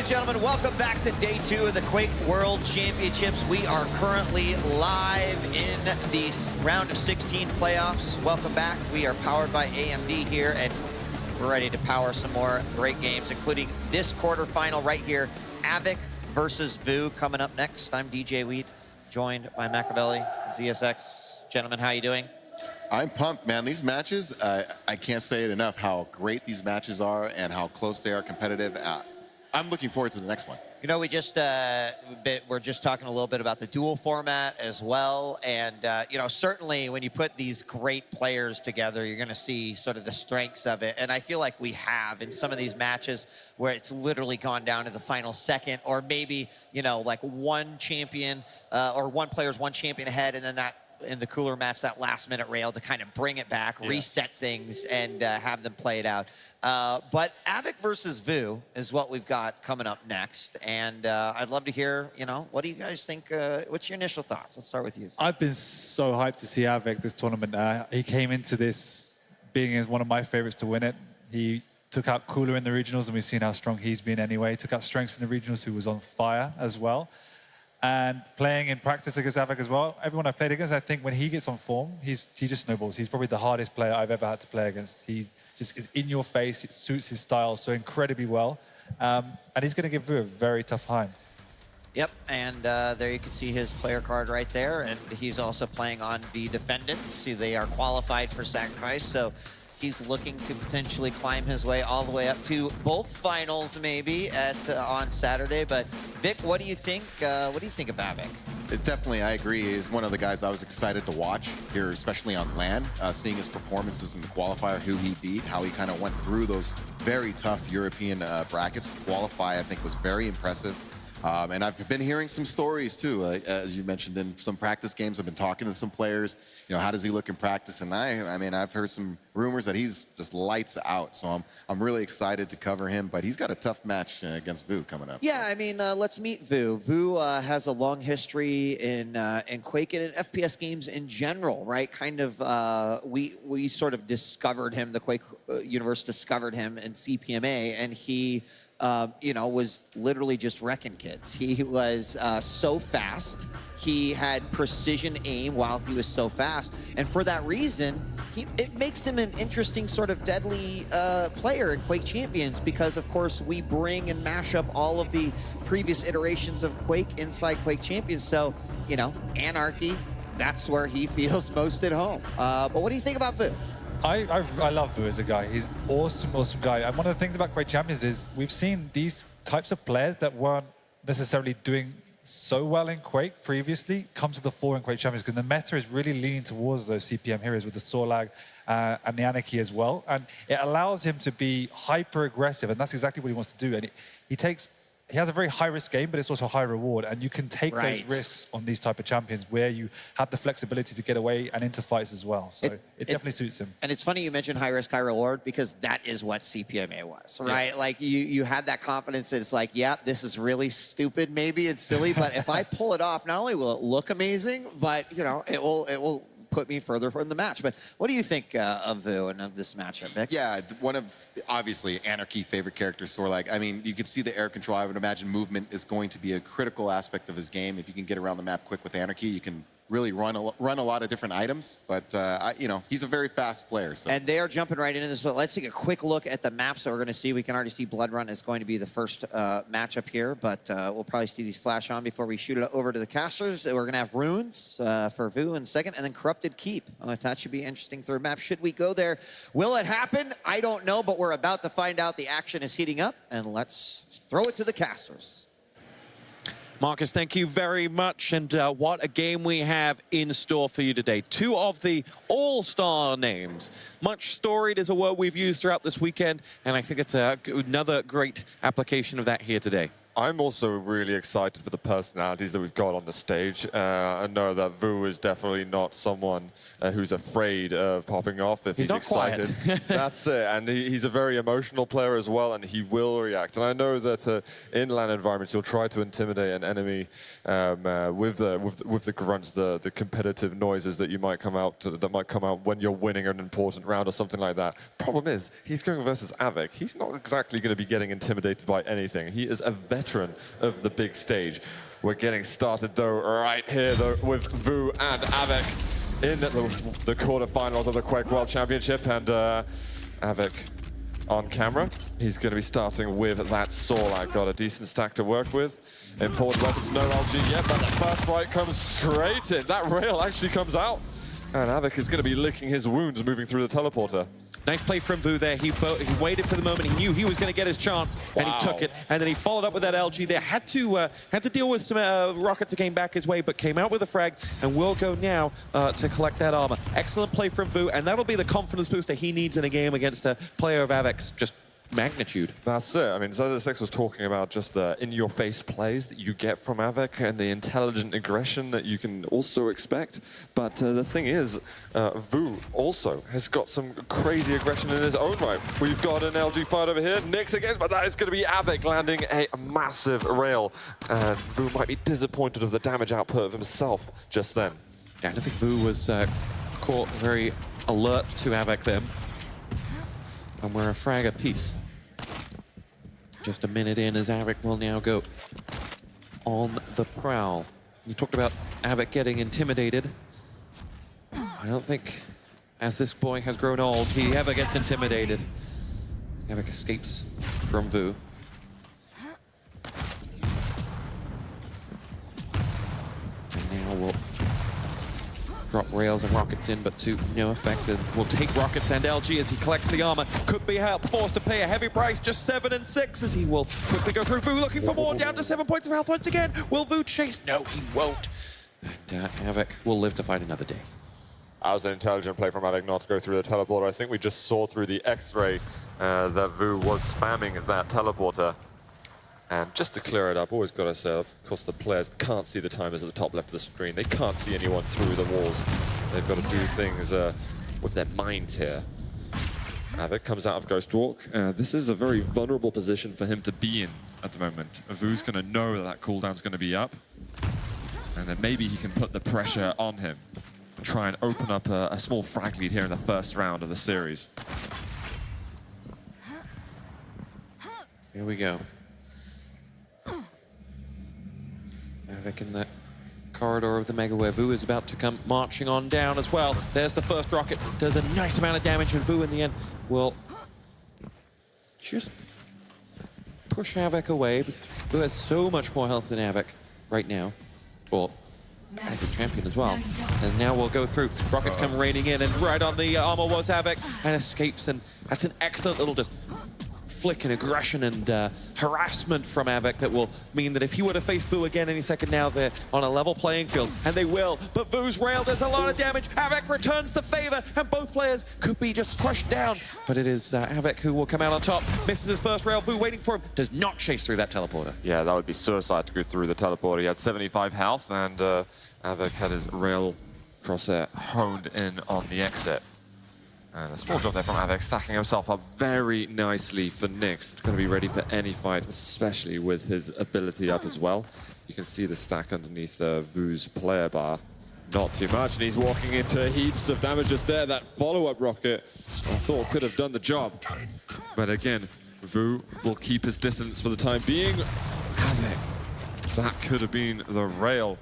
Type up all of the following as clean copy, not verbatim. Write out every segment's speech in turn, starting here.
and gentlemen, welcome back to day 2 of the Quake World Championships. We are currently live in the round of 16 playoffs. Welcome back. We are powered by AMD here, and we're ready to power some more great games, including this quarterfinal right here, av3k versus vo coming up next. I'm DJ Wheat, joined by Machiavelli, ZSX. Gentlemen, how you doing? I'm pumped, man. These matches, I can't say it enough how great these matches are and how close they are competitive. I'm looking forward to the next one. You know, we're just talking a little bit about the duel format as well. And, you know, certainly when you put these great players together, you're going to see sort of the strengths of it. And I feel like we have in some of these matches where it's literally gone down to the final second, or maybe, you know, like one champion or one player's one champion ahead, and then that in the cooler match, that last minute rail to kind of bring it back, reset things, and have them play it out. But av3k versus vo is what we've got coming up next. And I'd love to hear, you know, what do you guys think? What's your initial thoughts? Let's start with you. I've been so hyped to see av3k this tournament. He came into this being one of my favorites to win it. He took out Cooler in the regionals, and we've seen how strong he's been anyway. He took out Strengths in the regionals, who was on fire as well. And playing in practice against av3k as well. Everyone I've played against, I think when he gets on form, he just snowballs. He's probably the hardest player I've ever had to play against. He just is in your face. It suits his style so incredibly well. And he's going to give vo a very tough time. Yep, and there you can see his player card right there. And he's also playing on the defendants. See, they are qualified for sacrifice, so he's looking to potentially climb his way all the way up to both finals, maybe on Saturday. But Vic, what do you think? What do you think of av3k? Definitely, I agree. He's one of the guys I was excited to watch here, especially on LAN. Seeing his performances in the qualifier, who he beat, how he kind of went through those very tough European brackets to qualify, I think was very impressive. And I've been hearing some stories too, as you mentioned in some practice games. I've been talking to some players. You know, how does he look in practice? And I mean, I've heard some rumors that he's just lights out. So I'm really excited to cover him. But he's got a tough match against vo coming up. Yeah, I mean, let's meet vo. vo has a long history in Quake and in FPS games in general, right? Kind of, we sort of discovered him. The Quake universe discovered him in CPMA, and he, you know, was literally just wrecking kids. He was so fast. He had precision aim while he was so fast. And for that reason, it makes him an interesting sort of deadly player in Quake Champions, because, of course, we bring and mash up all of the previous iterations of Quake inside Quake Champions. So, you know, Anarchy, that's where he feels most at home. But what do you think about vo? I love vo as a guy. He's an awesome, awesome guy. And one of the things about Quake Champions is we've seen these types of players that weren't necessarily doing so well in Quake previously come to the fore in Quake Champions, because the meta is really leaning towards those CPM heroes with the Sorlag and the Anarchy as well. And it allows him to be hyper aggressive, and that's exactly what he wants to do. And he has a very high-risk game, but it's also high reward. And you can take those risks on these type of champions where you have the flexibility to get away and into fights as well. So it definitely suits him. And it's funny you mentioned high-risk, high-reward, because that is what CPMA was, right? Yeah. Like, you had that confidence that it's like, yeah, this is really stupid maybe, it's silly, but if I pull it off, not only will it look amazing, but, you know, it will put me further from the match. But what do you think of vo and of this matchup, Vic? Yeah, one of, obviously, Anarchy favorite characters, Sorlag. I mean, you can see the air control. I would imagine movement is going to be a critical aspect of his game. If you can get around the map quick with Anarchy, you can really run a lot of different items. But, you know, he's a very fast player. So. And they are jumping right into this. So let's take a quick look at the maps that we're going to see. We can already see Blood Run is going to be the first matchup here, but we'll probably see these flash on before we shoot it over to the casters. We're going to have Runes for vo in second, and then Corrupted Keep. That should be interesting third map. Should we go there? Will it happen? I don't know, but we're about to find out. The action is heating up, and let's throw it to the casters. Marcus, thank you very much, and what a game we have in store for you today. Two of the all-star names. Much storied is a word we've used throughout this weekend, and I think it's another great application of that here today. I'm also really excited for the personalities that we've got on the stage. I know that Vu is definitely not someone who's afraid of popping off if he's not excited. That's it. And he's a very emotional player as well, and he will react. And I know that in LAN environments, he'll try to intimidate an enemy with the grunts, the competitive noises that might come out when you're winning an important round or something like that. Problem is, he's going versus av3k. He's not exactly going to be getting intimidated by anything. He is a veteran of the big stage. We're getting started though right here though with Vu and av3k in the quarterfinals of the Quake World Championship, and av3k on camera. He's going to be starting with that Saw. Got a decent stack to work with. Important weapons, no LG yet, but the first right comes straight in. That rail actually comes out, and av3k is going to be licking his wounds moving through the teleporter. Nice play from Vu there. He waited for the moment. He knew he was going to get his chance, and he took it. And then he followed up with that LG there. Had to deal with some rockets that came back his way, but came out with a frag, and will go now to collect that armor. Excellent play from Vu, and that'll be the confidence booster he needs in a game against a player of av3k's just magnitude. That's it. I mean, vo0 was talking about just in-your-face plays that you get from av3k and the intelligent aggression that you can also expect. But the thing is, Vu also has got some crazy aggression in his own right. We've got an LG fight over here. Nix against, but that is going to be av3k landing a massive rail. And Vu might be disappointed of the damage output of himself just then. Yeah, I don't think Vu was caught very alert to av3k then. And we're a frag apiece. Just a minute in as av3k will now go on the prowl. You talked about av3k getting intimidated. I don't think, as this boy has grown old, he ever gets intimidated. av3k escapes from Vu. And now we'll drop rails and rockets in, but to no effect. And will take rockets and LG as he collects the armor. Could be forced to pay a heavy price, just 7 and 6 as he will quickly go through. Vu looking for more, down to 7 points of health once again. Will Vu chase? No, he won't. And av3k will live to fight another day. That was an intelligent play from av3k not to go through the teleporter. I think we just saw through the X-ray that Vu was spamming that teleporter. And just to clear it up, always got to say, of course, the players can't see the timers at the top left of the screen. They can't see anyone through the walls. They've got to do things with their minds here. av3k comes out of Ghost Walk. This is a very vulnerable position for him to be in at the moment. Vu's going to know that cooldown's going to be up. And then maybe he can put the pressure on him and try and open up a small frag lead here in the first round of the series. Here we go. av3k in the corridor of the Mega where Vu is about to come marching on down as well. There's the first rocket. Does a nice amount of damage, and Vu in the end will just push av3k away because Vu has so much more health than av3k right now. Or as a champion as well. And now we'll go through. Rockets come raining in, and right on the armor was av3k and escapes. And that's an excellent little just flick and aggression and harassment from av3k that will mean that if he were to face Vu again any second now, they're on a level playing field, and they will. But Vu's rail does a lot of damage. av3k returns the favor, and both players could be just crushed down. But it is av3k who will come out on top. Misses his first rail. Vu waiting for him. Does not chase through that teleporter. Yeah, that would be suicide to go through the teleporter. He had 75 health, and av3k had his rail crosshair honed in on the exit. And a small drop there from av3k, stacking himself up very nicely for Nix. Going to be ready for any fight, especially with his ability up as well. You can see the stack underneath Vu's player bar. Not too much, and he's walking into heaps of damage just there. That follow-up rocket, I thought could have done the job. But again, Vu will keep his distance for the time being. av3k, that could have been the rail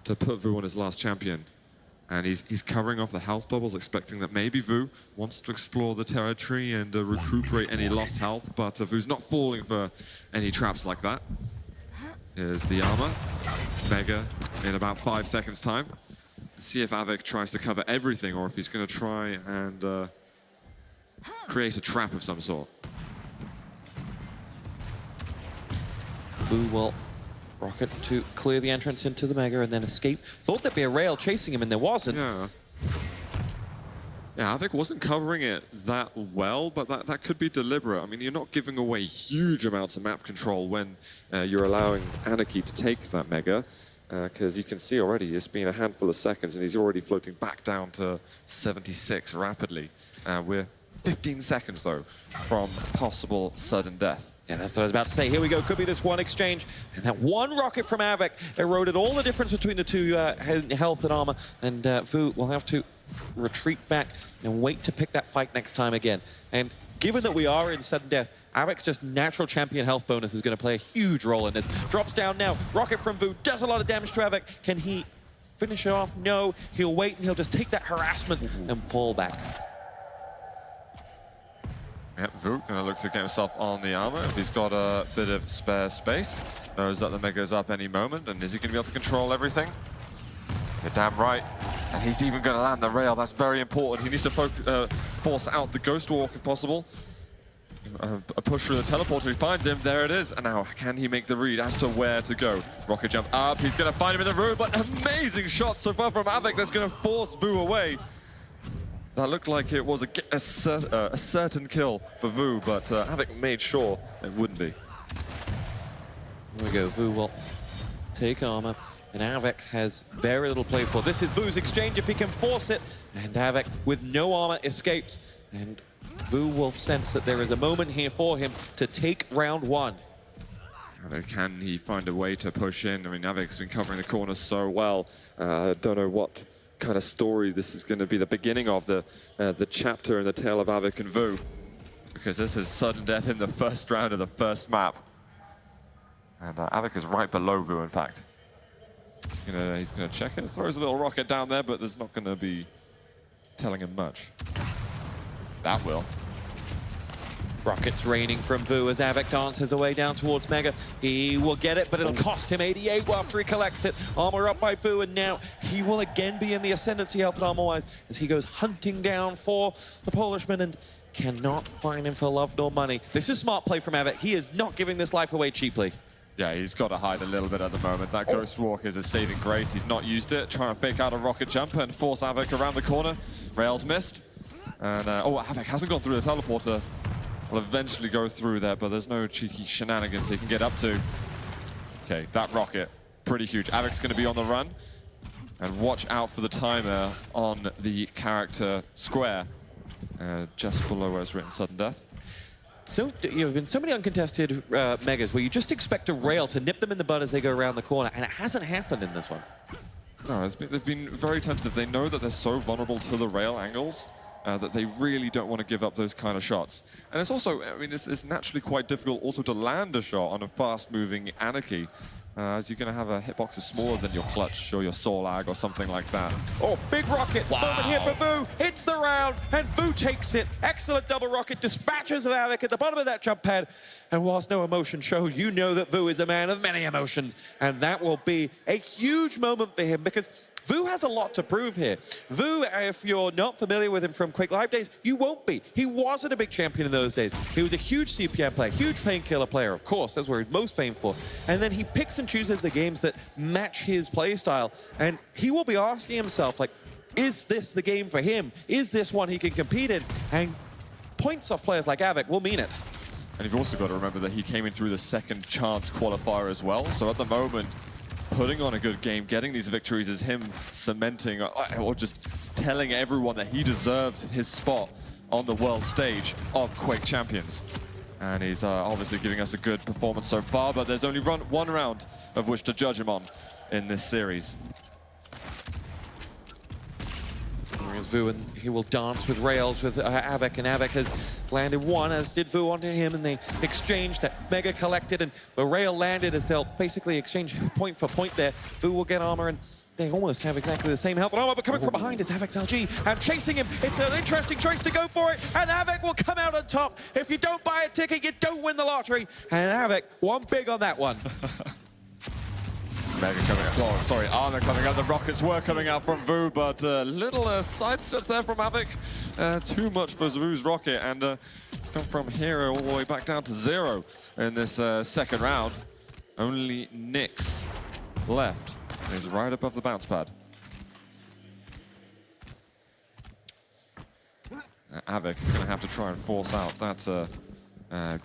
to put Vu on his last champion. And he's covering off the health bubbles, expecting that maybe Vu wants to explore the territory and recuperate any lost health, but Vu's not falling for any traps like that. Here's the armor. Mega in about 5 seconds' time. Let's see if av3k tries to cover everything, or if he's going to try and create a trap of some sort. Vu will rocket to clear the entrance into the Mega and then escape. Thought there'd be a rail chasing him, and there wasn't. Yeah. Yeah, Avik wasn't covering it that well, but that could be deliberate. I mean, you're not giving away huge amounts of map control when you're allowing Anarchy to take that Mega, because you can see already it's been a handful of seconds and he's already floating back down to 76 rapidly. We're 15 seconds, though, from possible sudden death. Yeah, that's what I was about to say. Here we go. Could be this one exchange. And that one rocket from Avik eroded all the difference between the two health and armor. And vo will have to retreat back and wait to pick that fight next time again. And given that we are in sudden death, Avik's just natural champion health bonus is going to play a huge role in this. Drops down now. Rocket from vo does a lot of damage to Avik. Can he finish it off? No. He'll wait and he'll just take that harassment and pull back. Yep, vo gonna look to get himself on the armor if he's got a bit of spare space. Knows that the Mega's up any moment, and is he gonna be able to control everything? You're damn right. And he's even gonna land the rail. That's very important. He needs to force out the Ghost Walk if possible. A push through the teleporter. He finds him. There it is. And now, can he make the read as to where to go? Rocket jump up. He's gonna find him in the room, but amazing shot so far from Avik that's gonna force vo away. That looked like it was a certain kill for vo, but Avik made sure it wouldn't be. Here we go. vo will take armor, and Avik has very little play for. This is vo's exchange if he can force it, and Avik with no armor escapes. And vo will sense that there is a moment here for him to take round one. Can he find a way to push in? I mean, Avik's been covering the corners so well. I don't know what kind of story this is going to be the beginning of, the chapter in the tale of Avik and vo, because this is sudden death in the first round of the first map, and Avik is right below vo. In fact, he's gonna check it. Throws a little rocket down there, but there's not going to be telling him much. That will. Rockets raining from vo as Avik dances away down towards Mega. He will get it, but it'll cost him 88 after he collects it. Armor up by vo, and now he will again be in the ascendancy health and armor-wise as he goes hunting down for the Polishman and cannot find him for love nor money. This is smart play from Avik. He is not giving this life away cheaply. Yeah, he's got to hide a little bit at the moment. That Ghost Walk is a saving grace. He's not used it. Trying to fake out a rocket jump and force Avik around the corner. Rails missed. And, Avik hasn't gone through the teleporter. Will eventually go through there, but there's no cheeky shenanigans he can get up to. Okay, that rocket, pretty huge. Avik's going to be on the run. And watch out for the timer on the character square, just below where it's written sudden death. So, there have been so many uncontested Megas where you just expect a rail to nip them in the bud as they go around the corner, and it hasn't happened in this one. No, they've been very tentative. They know that they're so vulnerable to the rail angles that they really don't want to give up those kind of shots. And it's also, I mean, it's naturally quite difficult also to land a shot on a fast-moving Anarchy, as you're going to have a hitbox that's smaller than your clutch or your soul ag or something like that. Oh, big rocket. Wow. Moment here for vo. Hits the round, and vo takes it. Excellent double rocket. Dispatches of Avik at the bottom of that jump pad. And whilst no emotion showed, you know that vo is a man of many emotions. And that will be a huge moment for him because vo has a lot to prove here. vo, if you're not familiar with him from Quake Live days, you won't be. He wasn't a big champion in those days. He was a huge CPM player, huge painkiller player, of course. That's where he's most famed for. And then he picks and chooses the games that match his play style. And he will be asking himself, like, is this the game for him? Is this one he can compete in? And points off players like Avik will mean it. And you've also got to remember that he came in through the second chance qualifier as well. So at the moment, putting on a good game, getting these victories is him cementing or just telling everyone that he deserves his spot on the world stage of Quake Champions. And he's obviously giving us a good performance so far, but there's only one round of which to judge him on in this series. Here's vo, and he will dance with rails with Avik, and Avik has landed one, as did vo onto him, and they exchanged. That Mega collected, and the rail landed as they'll basically exchange point for point there. vo will get armor, and they almost have exactly the same health and armor, but coming from behind is Avik's LG, and chasing him. It's an interesting choice to go for it, and Avik will come out on top. If you don't buy a ticket, you don't win the lottery, and Avik won big on that one. Mega coming out. Oh, sorry, armor coming out. The rockets were coming out from vo, but little side steps there from Avik. Too much for vo's rocket, and it's come from hero all the way back down to 0 in this second round. Only Nyx left. He's right above the bounce pad. Avik is going to have to try and force out that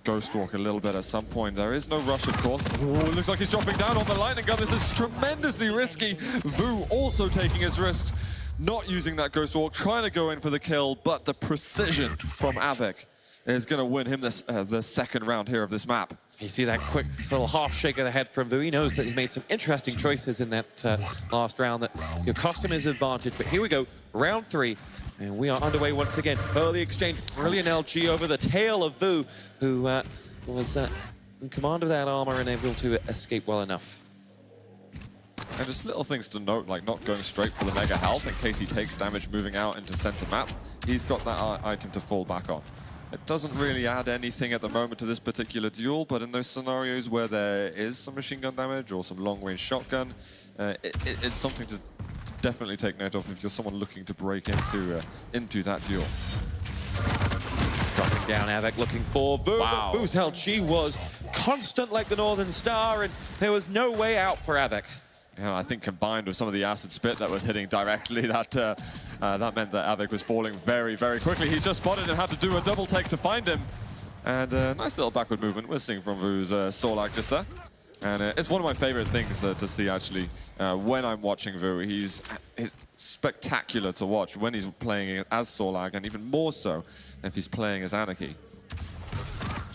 Ghost Walk a little bit at some point. There is no rush, of course. Oh, it looks like he's dropping down on the lightning gun. This is tremendously risky. Vu also taking his risks, not using that Ghost Walk, trying to go in for the kill, but the precision from Avik is going to win him this, the second round here of this map. You see that quick little half shake of the head from Vu. He knows that he made some interesting choices in that last round that cost him his advantage. But here we go, round 3, and we are underway once again. Early exchange, brilliant LG over the tail of Vu, who was in command of that armor and able to escape well enough. And just little things to note, like not going straight for the mega health in case he takes damage moving out into center map. He's got that item to fall back on. It doesn't really add anything at the moment to this particular duel, but in those scenarios where there is some machine gun damage or some long-range shotgun, it's something to definitely take note of if you're someone looking to break into that duel. Dropping down, Avik looking for Vu. Wow. Vu's held, she was constant like the Northern Star, and there was no way out for Avik. Yeah, I think combined with some of the acid spit that was hitting directly, that meant that Avik was falling very, very quickly. He's just spotted and had to do a double take to find him. And nice little backward movement we're seeing from Vu's Sorlag just there. And it's one of my favorite things to see, actually, when I'm watching Vu. He's spectacular to watch when he's playing as Sorlag, and even more so if he's playing as Anarchy.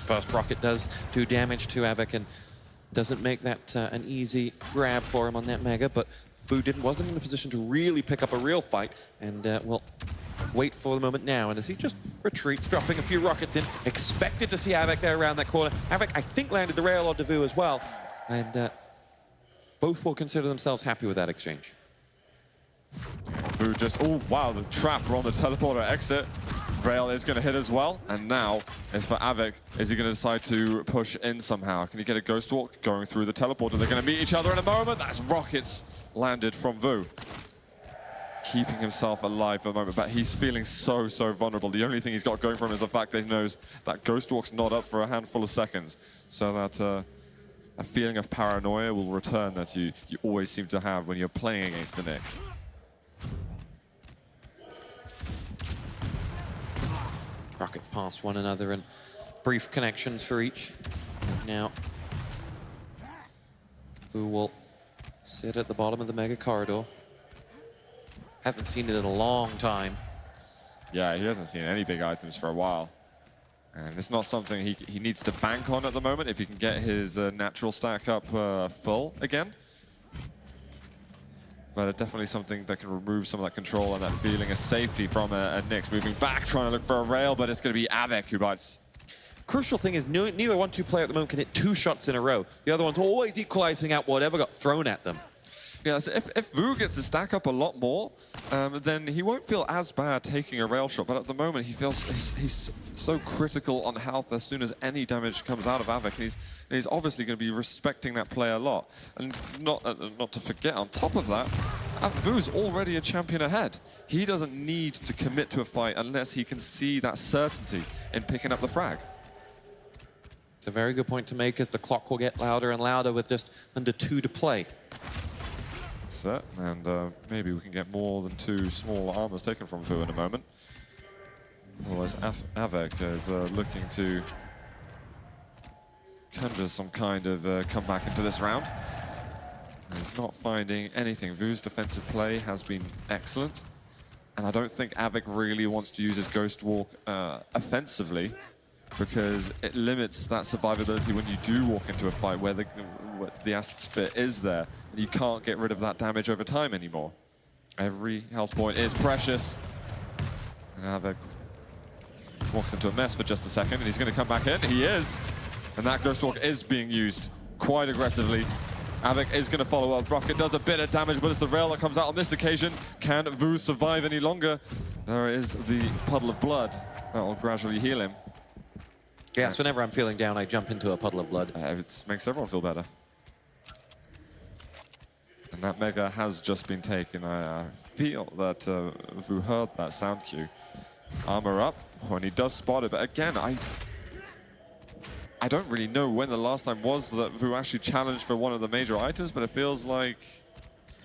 First rocket does do damage to Avik, and doesn't make that an easy grab for him on that Mega, but Vu wasn't in a position to really pick up a real fight, and will wait for the moment now. And as he just retreats, dropping a few rockets in, expected to see Avik there around that corner. Avik, I think, landed the rail onto Vu as well, and both will consider themselves happy with that exchange. Vu just, oh wow, the trap on the teleporter exit. Rail is going to hit as well, and now it's for Avik. Is he going to decide to push in somehow? Can he get a Ghost Walk going through the teleporter? They're going to meet each other in a moment. That's rockets landed from Vu. Keeping himself alive for the moment, but he's feeling so vulnerable. The only thing he's got going for him is the fact that he knows that Ghost Walk's not up for a handful of seconds. So that a feeling of paranoia will return that you always seem to have when you're playing against the Knicks. Rockets past one another and brief connections for each. And now Vu will sit at the bottom of the Mega corridor. Hasn't seen it in a long time. Yeah, he hasn't seen any big items for a while. And it's not something he needs to bank on at the moment if he can get his natural stack up full again. But it's definitely something that can remove some of that control and that feeling of safety from a Nyx. Moving back, trying to look for a rail, but it's going to be Avik who bites. Crucial thing is neither 1-2 player at the moment can hit 2 shots in a row. The other one's always equalizing out whatever got thrown at them. Yeah, so if Vu gets to stack up a lot more, then he won't feel as bad taking a rail shot. But at the moment, he feels he's so critical on health as soon as any damage comes out of Avik. And he's obviously going to be respecting that play a lot. And not to forget, on top of that, Vu's already a champion ahead. He doesn't need to commit to a fight unless he can see that certainty in picking up the frag. It's a very good point to make, as the clock will get louder and louder with just under 2 to play. Set, and maybe we can get more than 2 small armors taken from Vu in a moment. Otherwise, Avik is looking to conjure some kind of comeback into this round. He's not finding anything. Vu's defensive play has been excellent, and I don't think Avik really wants to use his Ghost Walk offensively, because it limits that survivability when you do walk into a fight where the acid spit is there, and you can't get rid of that damage over time anymore. Every health point is precious. And Avik walks into a mess for just a second, and he's going to come back in. He is. And that Ghost Walk is being used quite aggressively. Avik is going to follow up. Rocket does a bit of damage, but it's the rail that comes out on this occasion. Can Vu survive any longer? There is the puddle of blood. That will gradually heal him. Yeah, so whenever I'm feeling down, I jump into a puddle of blood. It makes everyone feel better. And that Mega has just been taken. I feel that Vu heard that sound cue. Armor up when he does spot it, but again, I don't really know when the last time was that Vu actually challenged for one of the major items, but it feels like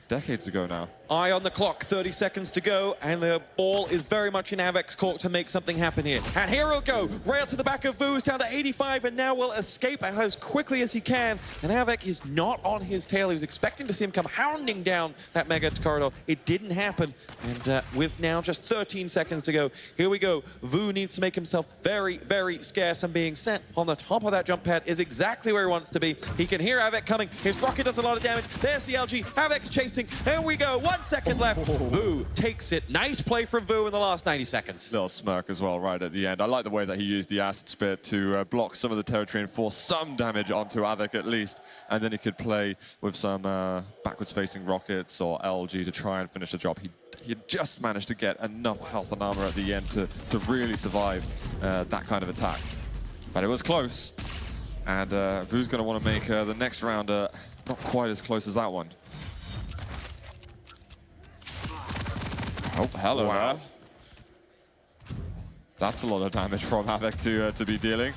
decades ago now. Eye on the clock, 30 seconds to go, and the ball is very much in av3k's court to make something happen here. And here he'll go, rail to the back of vo0, down to 85, and now will escape as quickly as he can. And av3k is not on his tail. He was expecting to see him come hounding down that mega corridor. It didn't happen, and with now just 13 seconds to go, here we go. vo0 needs to make himself very, very scarce, and being sent on the top of that jump pad is exactly where he wants to be. He can hear av3k coming. His rocket does a lot of damage. There's the LG. av3k's chasing. Here we go. 1 second left. vo0 takes it. Nice play from vo0 in the last 90 seconds. Little smirk as well right at the end. I like the way that he used the acid spit to block some of the territory and force some damage onto av3k at least. And then he could play with some backwards facing rockets or LG to try and finish the job. He just managed to get enough health and armor at the end to really survive that kind of attack. But it was close. And vo0's going to want to make the next round not quite as close as that one. Oh, hello. Wow. There. That's a lot of damage from av3k to be dealing.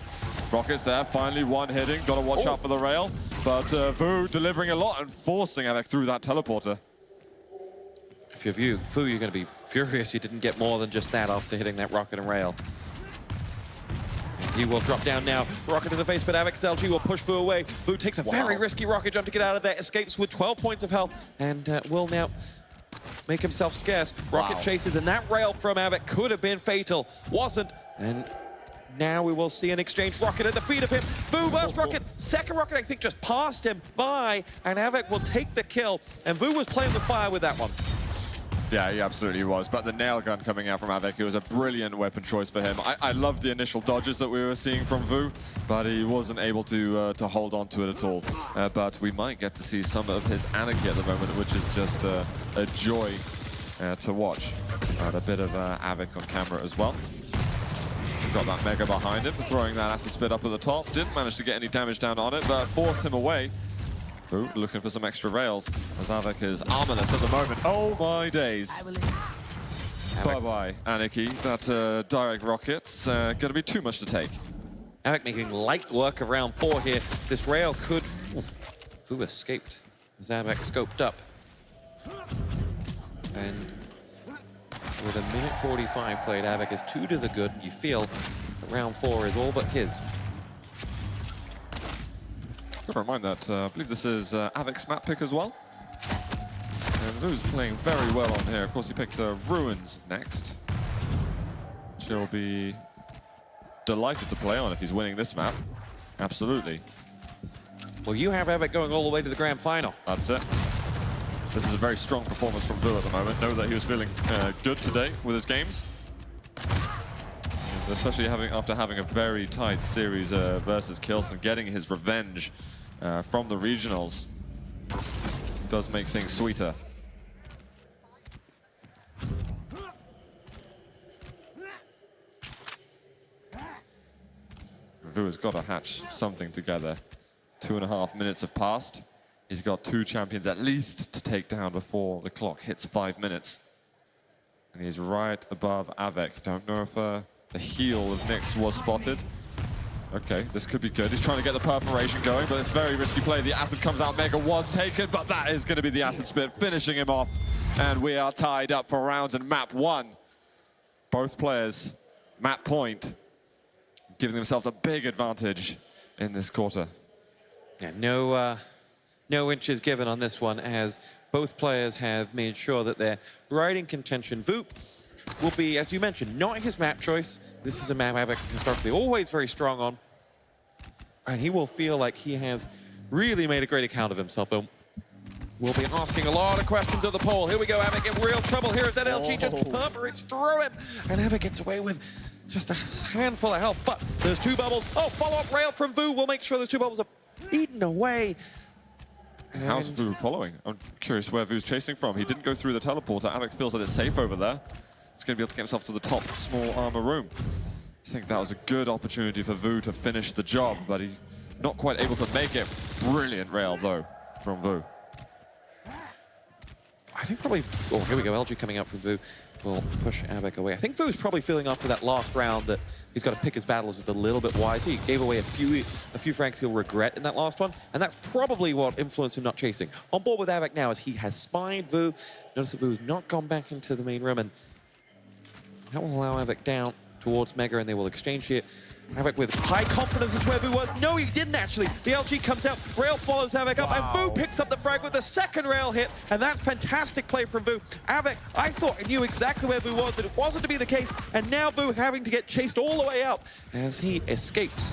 Rockets there, finally one hitting. Got to watch out for the rail. But vo0 delivering a lot and forcing av3k through that teleporter. If you're vo0, you're going to be furious you didn't get more than just that after hitting that rocket and rail. He will drop down now. Rocket in the face, but av3k's LG will push vo0 away. vo0 takes a very risky rocket jump to get out of there. Escapes with 12 points of health and will now make himself scarce. Rocket chases, and that rail from av3k could have been fatal. Wasn't, and now we will see an exchange. Rocket at the feet of him. vo0 burst rocket. Second rocket, I think, just passed him by, and av3k will take the kill. And vo0 was playing with fire with that one. Yeah, he absolutely was. But the nail gun coming out from av3k, it was a brilliant weapon choice for him. I loved the initial dodges that we were seeing from vo0, but he wasn't able to hold on to it at all. But we might get to see some of his anarchy at the moment, which is just a joy to watch. A bit of av3k on camera as well. We've got that mega behind him, throwing that acid spit up at the top. Didn't manage to get any damage down on it, but forced him away. Ooh, looking for some extra rails, as av3k is armorless at the moment. Oh my days. Bye-bye, Anarchy. That direct rocket's gonna be too much to take. av3k making light work of round 4 here. This rail could... vo0 escaped as av3k scoped up. And with a minute 45 played, av3k is 2 to the good. You feel that round 4 is all but his. Got to remind that I believe this is av3k's map pick as well. And vo0's playing very well on here. Of course, he picked Ruins next. She'll be delighted to play on if he's winning this map. Absolutely. Well, you have av3k going all the way to the grand final. That's it. This is a very strong performance from vo0 at the moment. Know that he was feeling good today with his games. And especially after having a very tight series versus Kilson, getting his revenge from the regionals does make things sweeter. vo0's got to hatch something together. 2.5 minutes have passed. He's got 2 champions at least to take down before the clock hits 5 minutes. And he's right above av3k. Don't know if the heel of Nyx was spotted. Okay, this could be good. He's trying to get the perforation going, but it's very risky play. The acid comes out, Mega was taken, but that is going to be the acid spit, finishing him off. And we are tied up for rounds in map 1. Both players, map point, giving themselves a big advantage in this quarter. Yeah, no inches given on this one, as both players have made sure that they're right in contention. vo0 will be, as you mentioned, not his map choice. This is a map av3k historically always very strong on. And he will feel like he has really made a great account of himself. We'll be asking a lot of questions of the poll. Here we go, av3k in real trouble here as that LG just perforates through him. And av3k gets away with just a handful of health, but there's 2 bubbles. Oh, follow-up rail from vo0 will make sure those 2 bubbles are eaten away. How's vo0 following? I'm curious where vo0's chasing from. He didn't go through the teleporter. av3k feels that it's safe over there. He's going to be able to get himself to the top small armor room. I think that was a good opportunity for vo0 to finish the job, but he's not quite able to make it. Brilliant rail, though, from vo0. I think probably... Oh, here we go, LG coming out from vo0. will push Avec away. I think Vu's probably feeling after that last round that he's got to pick his battles just a little bit wiser. He gave away a few frags he'll regret in that last one, and that's probably what influenced him not chasing. On board with Avec now as he has spied Vu. Notice that Vu's not gone back into the main room, and that will allow Avec down towards Mega, and they will exchange here. Avec with high confidence is where Vu was. No, he didn't actually. The LG comes out, Rail follows Avec up, and Vu picks up the frag with the second Rail hit, and that's fantastic play from Vu. Avec, I thought he knew exactly where Vu was, but it wasn't to be the case, and now Vu having to get chased all the way out as he escapes.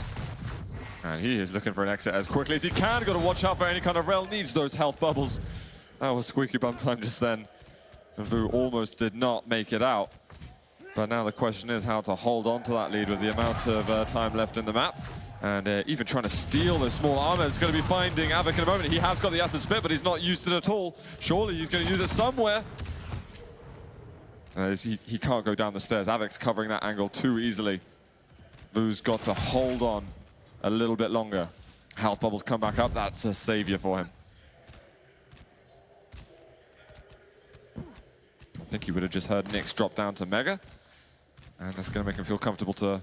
And he is looking for an exit as quickly as he can. Got to watch out for any kind of Rail, needs those health bubbles. That was squeaky bum time just then. And Vu almost did not make it out. But now the question is how to hold on to that lead with the amount of time left in the map. And even trying to steal the small armor is going to be finding Avec in a moment. He has got the acid spit, but he's not used it at all. Surely he's going to use it somewhere. He can't go down the stairs. Avic's covering that angle too easily. Vu's got to hold on a little bit longer. Health bubbles come back up. That's a savior for him. I think he would have just heard Nyx drop down to Mega. And that's going to make him feel comfortable to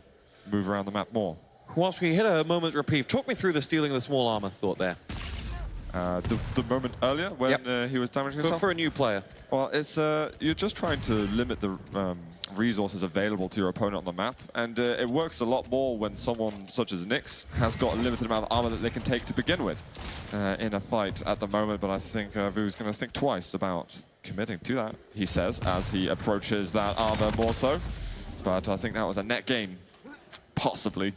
move around the map more. Whilst we hit a moment's reprieve, talk me through the stealing of the small armor thought there. The moment earlier when he was damaging himself? For a new player. Well, it's you're just trying to limit the resources available to your opponent on the map. And it works a lot more when someone such as Nyx has got a limited amount of armor that they can take to begin with in a fight at the moment. But I think Vu's going to think twice about committing to that, he says, as he approaches that armor more so. But I think that was a net gain, possibly,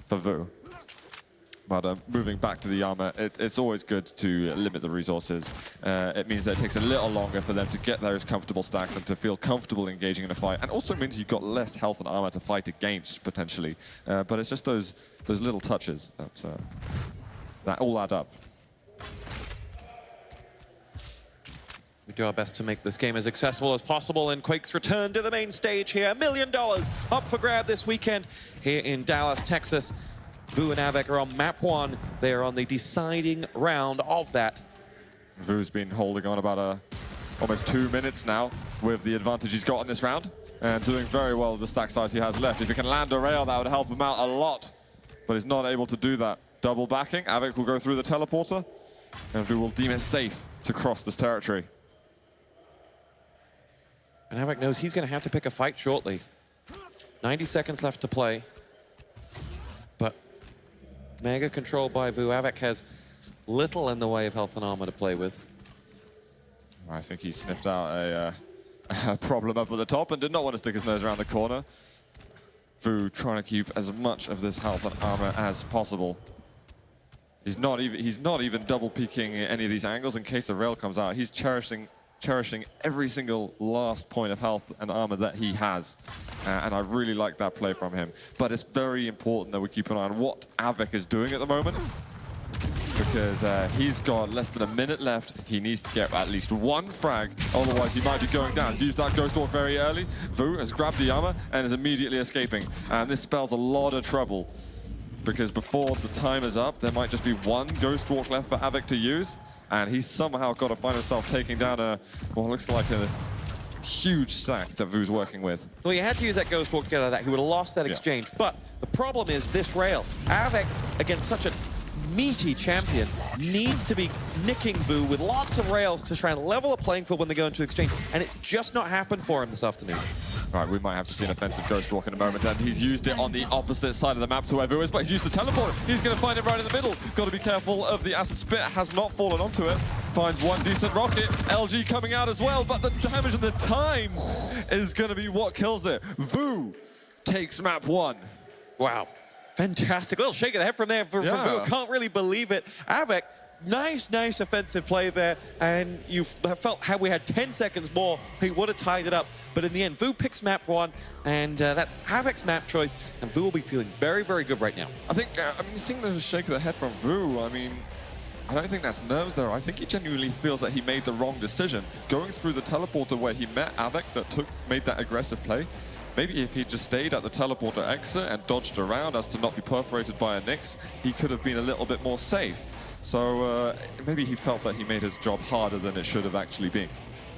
for Vu. But moving back to the armor, it's always good to limit the resources. It means that it takes a little longer for them to get those comfortable stacks and to feel comfortable engaging in a fight. And also means you've got less health and armor to fight against, potentially. But it's just those little touches that all add up. We do our best to make this game as accessible as possible, and Quake's return to the main stage here. $1 million up for grab this weekend here in Dallas, Texas. Vu and Avec are on map 1. They are on the deciding round of that. Vu's been holding on about almost 2 minutes now with the advantage he's got in this round, and doing very well with the stack size he has left. If he can land a rail, that would help him out a lot, but he's not able to do that. Double backing, Avec will go through the teleporter, and Vu will deem it safe to cross this territory. And Avec knows he's going to have to pick a fight shortly. 90 seconds left to play. But Mega controlled by Vu. Avec has little in the way of health and armor to play with. I think he sniffed out a problem up at the top and did not want to stick his nose around the corner. Vu trying to keep as much of this health and armor as possible. He's not even double peeking any of these angles in case the rail comes out. He's cherishing every single last point of health and armor that he has. And I really like that play from him. But it's very important that we keep an eye on what Avec is doing at the moment, because he's got less than a minute left. He needs to get at least one frag, otherwise he might be going down. He's used that Ghost Walk very early. Vu has grabbed the armor and is immediately escaping. And this spells a lot of trouble, because before the time is up, there might just be one Ghost Walk left for Avec to use. And he's somehow got to find himself taking down what looks like a huge stack that Vu's working with. Well, he had to use that Ghost Walk to get out of that. He would have lost that exchange. But the problem is this rail. Avec, against such a meaty champion, needs to be nicking Vu with lots of rails to try and level the playing field when they go into exchange. And it's just not happened for him this afternoon. Right, we might have to see an offensive Ghost Walk in a moment, and he's used it on the opposite side of the map to where Vu is, but he's used the teleport. He's going to find it right in the middle. Got to be careful of the acid spit. Has not fallen onto it. Finds one decent rocket. LG coming out as well, but the damage and the time is going to be what kills it. Vu takes map 1. Wow. Fantastic. Little shake of the head from there from Vu. Can't really believe it. Avec, nice offensive play there, and you felt how we had 10 seconds more, he would have tied it up. But in the end, Vu picks map 1, and that's Avic's map choice, and Vu will be feeling very good right now. I think, seeing the shake of the head from Vu, I don't think that's nerves though. I think he genuinely feels that he made the wrong decision. Going through the teleporter where he met Avec that made that aggressive play. Maybe if he just stayed at the teleporter exit and dodged around as to not be perforated by a Nyx, he could have been a little bit more safe. So maybe he felt that he made his job harder than it should have actually been.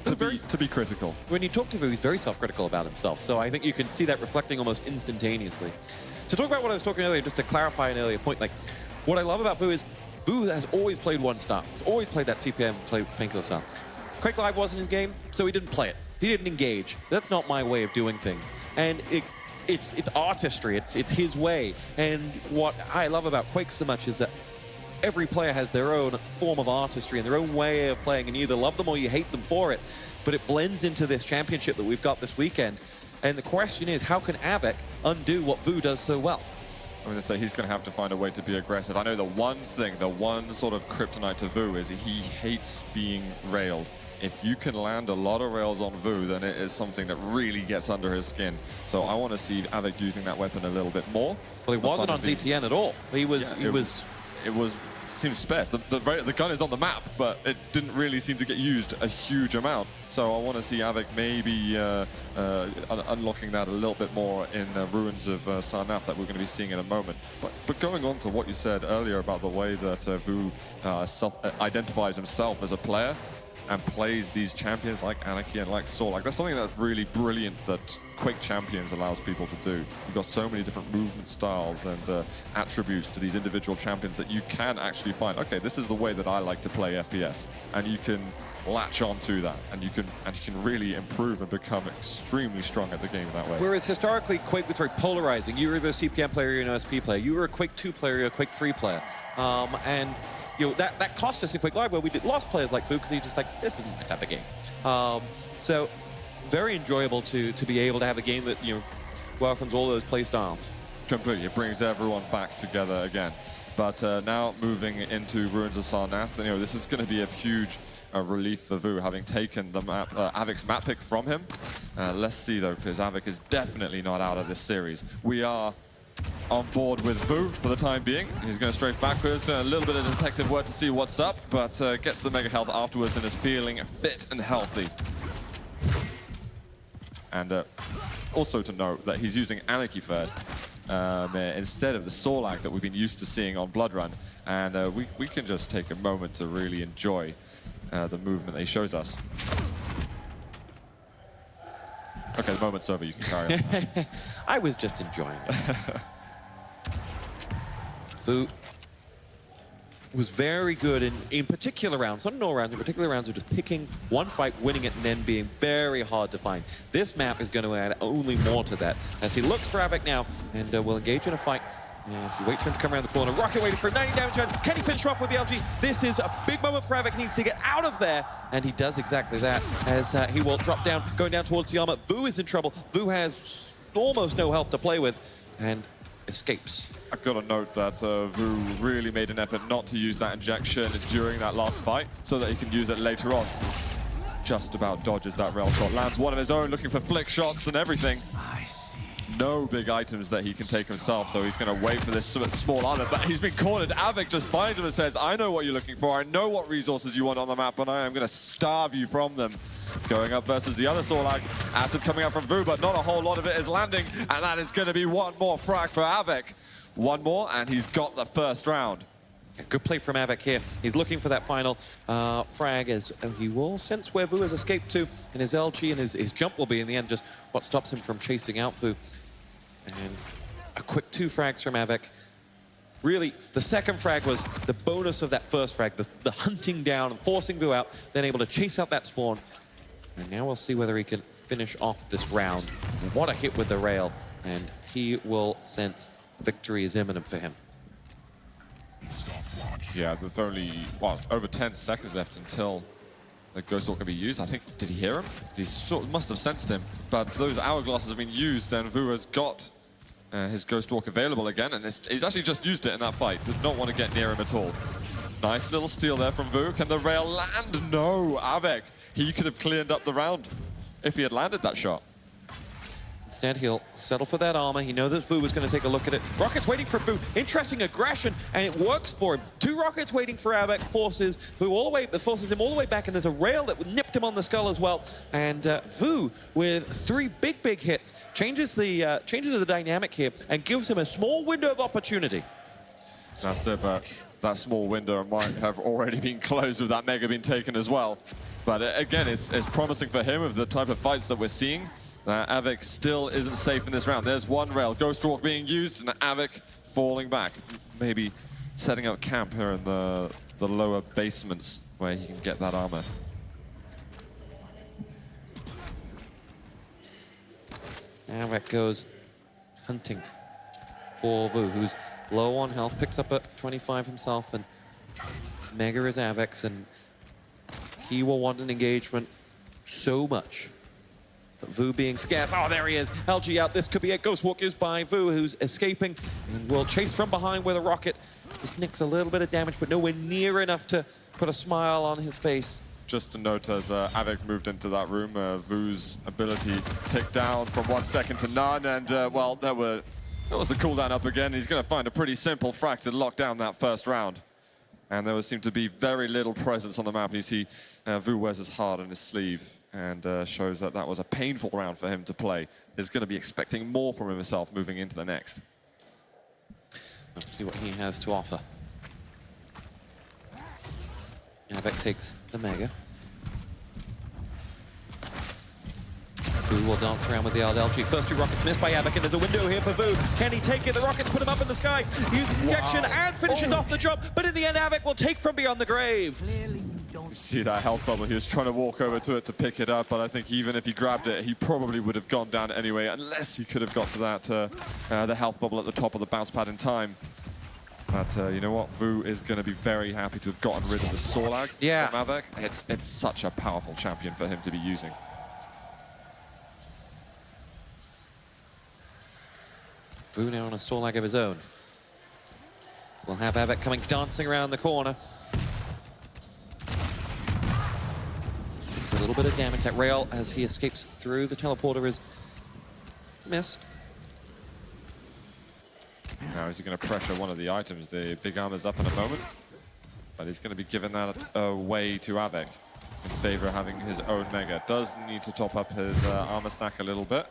to be critical. When you talk to Vu, he's very self-critical about himself. So I think you can see that reflecting almost instantaneously. To talk about what I was talking earlier, just to clarify an earlier point, like what I love about Vu is Vu has always played one style. He's always played that CPM painkiller style. Quake Live wasn't his game, so he didn't play it. He didn't engage. That's not my way of doing things. And it's artistry. It's his way. And what I love about Quake so much is that every player has their own form of artistry and their own way of playing, and you either love them or you hate them for it. But it blends into this championship that we've got this weekend. And the question is, how can av3k undo what Vu does so well? I'm going to say he's going to have to find a way to be aggressive. I know the one sort of kryptonite to Vu is he hates being railed. If you can land a lot of rails on Vu, then it is something that really gets under his skin. So I want to see av3k using that weapon a little bit more. Well, he wasn't on ZTN at all. It seems sparse. The gun is on the map, but it didn't really seem to get used a huge amount. So I want to see av3k maybe unlocking that a little bit more in Ruins of Sarnath that we're going to be seeing in a moment. But going on to what you said earlier about the way that Vu identifies himself as a player and plays these champions like Anarchy and like Saw, like that's something that's really brilliant that Quake Champions allows people to do. You've got so many different movement styles and attributes to these individual champions that you can actually find, okay, this is the way that I like to play FPS. And you can latch onto that, and you can really improve and become extremely strong at the game that way. Whereas historically, Quake was very polarizing. You were either a CPM player or an OSP player. You were a Quake 2 player or a Quake 3 player. And you know, that cost us in Quake Live, where we lost players like Vu because he's just like, this isn't my type of game. So very enjoyable to be able to have a game that, you know, welcomes all those play styles. Completely, it brings everyone back together again. But now moving into Ruins of Sarnath, you know, this is going to be a huge relief for Vu, having taken the map, av3k's map pick from him. Let's see though, because av3k is definitely not out of this series. We are on board with Vu for the time being. He's going straight backwards, doing a little bit of detective work to see what's up, but gets the mega health afterwards and is feeling fit and healthy. And also to note that he's using Anarchy first instead of the Sorlag that we've been used to seeing on Blood Run. And we can just take a moment to really enjoy the movement that he shows us. Okay, the moment's over, you can carry on. I was just enjoying it. Vu was very good in particular rounds, not in all rounds, in particular rounds of just picking one fight, winning it, and then being very hard to find. This map is going to add only more to that as he looks for av3k now and will engage in a fight. As he waits for him to come around the corner, Rocket waiting for him, 90 damage on. Can he finish off with the LG? This is a big moment for av3k. He needs to get out of there, and he does exactly that as he will drop down, going down towards the armor. Vu is in trouble. Vu has almost no health to play with and escapes. I've got to note that Vu really made an effort not to use that injection during that last fight so that he can use it later on. Just about dodges that rail shot, lands one of his own, looking for flick shots and everything. No big items that he can take himself, so he's going to wait for this small island. But he's been cornered. av3k just finds him and says, I know what you're looking for. I know what resources you want on the map, and I am going to starve you from them. Going up versus the other Sorlag. Acid coming out from Vu, but not a whole lot of it is landing. And that is going to be one more frag for av3k. One more, and he's got the first round. Good play from av3k here. He's looking for that final frag as he will sense where Vu has escaped to, and his LG and his jump will be in the end just what stops him from chasing out Vu. And a quick 2 frags from av3k. Really, the second frag was the bonus of that first frag, the hunting down and forcing Vu out, then able to chase out that spawn. And now we'll see whether he can finish off this round. What a hit with the rail, and he will sense victory is imminent for him. Yeah, there's only, well, over 10 seconds left until the Ghost Walk can be used. I think, did he hear him? He must have sensed him, but those hourglasses have been used, and Vu has got his Ghost Walk available again, and he's actually just used it in that fight. Did not want to get near him at all. Nice little steal there from Vu. Can the rail land? No, av3k. He could have cleared up the round if he had landed that shot. Instead, he'll settle for that armor. He knows that Vu was going to take a look at it. Rocket's waiting for Vu. Interesting aggression, and it works for him. 2 rockets waiting for av3k forces Vu all the way, forces him all the way back, and there's a rail that nipped him on the skull as well. And Vu, with 3 big hits, changes the dynamic here and gives him a small window of opportunity. That's it, but that small window might have already been closed with that mega being taken as well. But again, it's promising for him of the type of fights that we're seeing. Avik still isn't safe in this round. There's one rail, Ghost Walk being used, and Avik falling back. Maybe setting up camp here in the lower basements where he can get that armor. Avik goes hunting for vo, who's low on health, picks up at 25 himself, and Mega is Avik's, and he will want an engagement so much. But vo being scarce, oh, there he is, LG out, this could be it. Ghost Walk is by vo, who's escaping, and will chase from behind with a rocket. Just nicks a little bit of damage, but nowhere near enough to put a smile on his face. Just to note, as Avik moved into that room, vo's ability ticked down from 1 second to none, and well, that was the cooldown up again. He's going to find a pretty simple frag to lock down that first round. And there seemed to be very little presence on the map. You see vo wears his heart on his sleeve and shows that that was a painful round for him to play. He's going to be expecting more from himself moving into the next. Let's see what he has to offer. Avik takes the Mega. vo will dance around with the LG. First 2 rockets missed by Avik, and there's a window here for vo. Can he take it? The rockets put him up in the sky. Uses injection and finishes off the drop, but in the end, Avik will take from beyond the grave. You see that health bubble. He was trying to walk over to it to pick it up, but I think even if he grabbed it, he probably would have gone down anyway, unless he could have got to that the health bubble at the top of the bounce pad in time. But you know what? vo is going to be very happy to have gotten rid of the Sorlag from Avik. It's such a powerful champion for him to be using. vo now on a Sorlag of his own. We'll have Avik coming dancing around the corner. Takes a little bit of damage. That rail, as he escapes through the teleporter, is missed. Now is he going to pressure one of the items? The big armor's up in a moment, but he's going to be giving that away to Avik in favor of having his own Mega. Does need to top up his armor stack a little bit.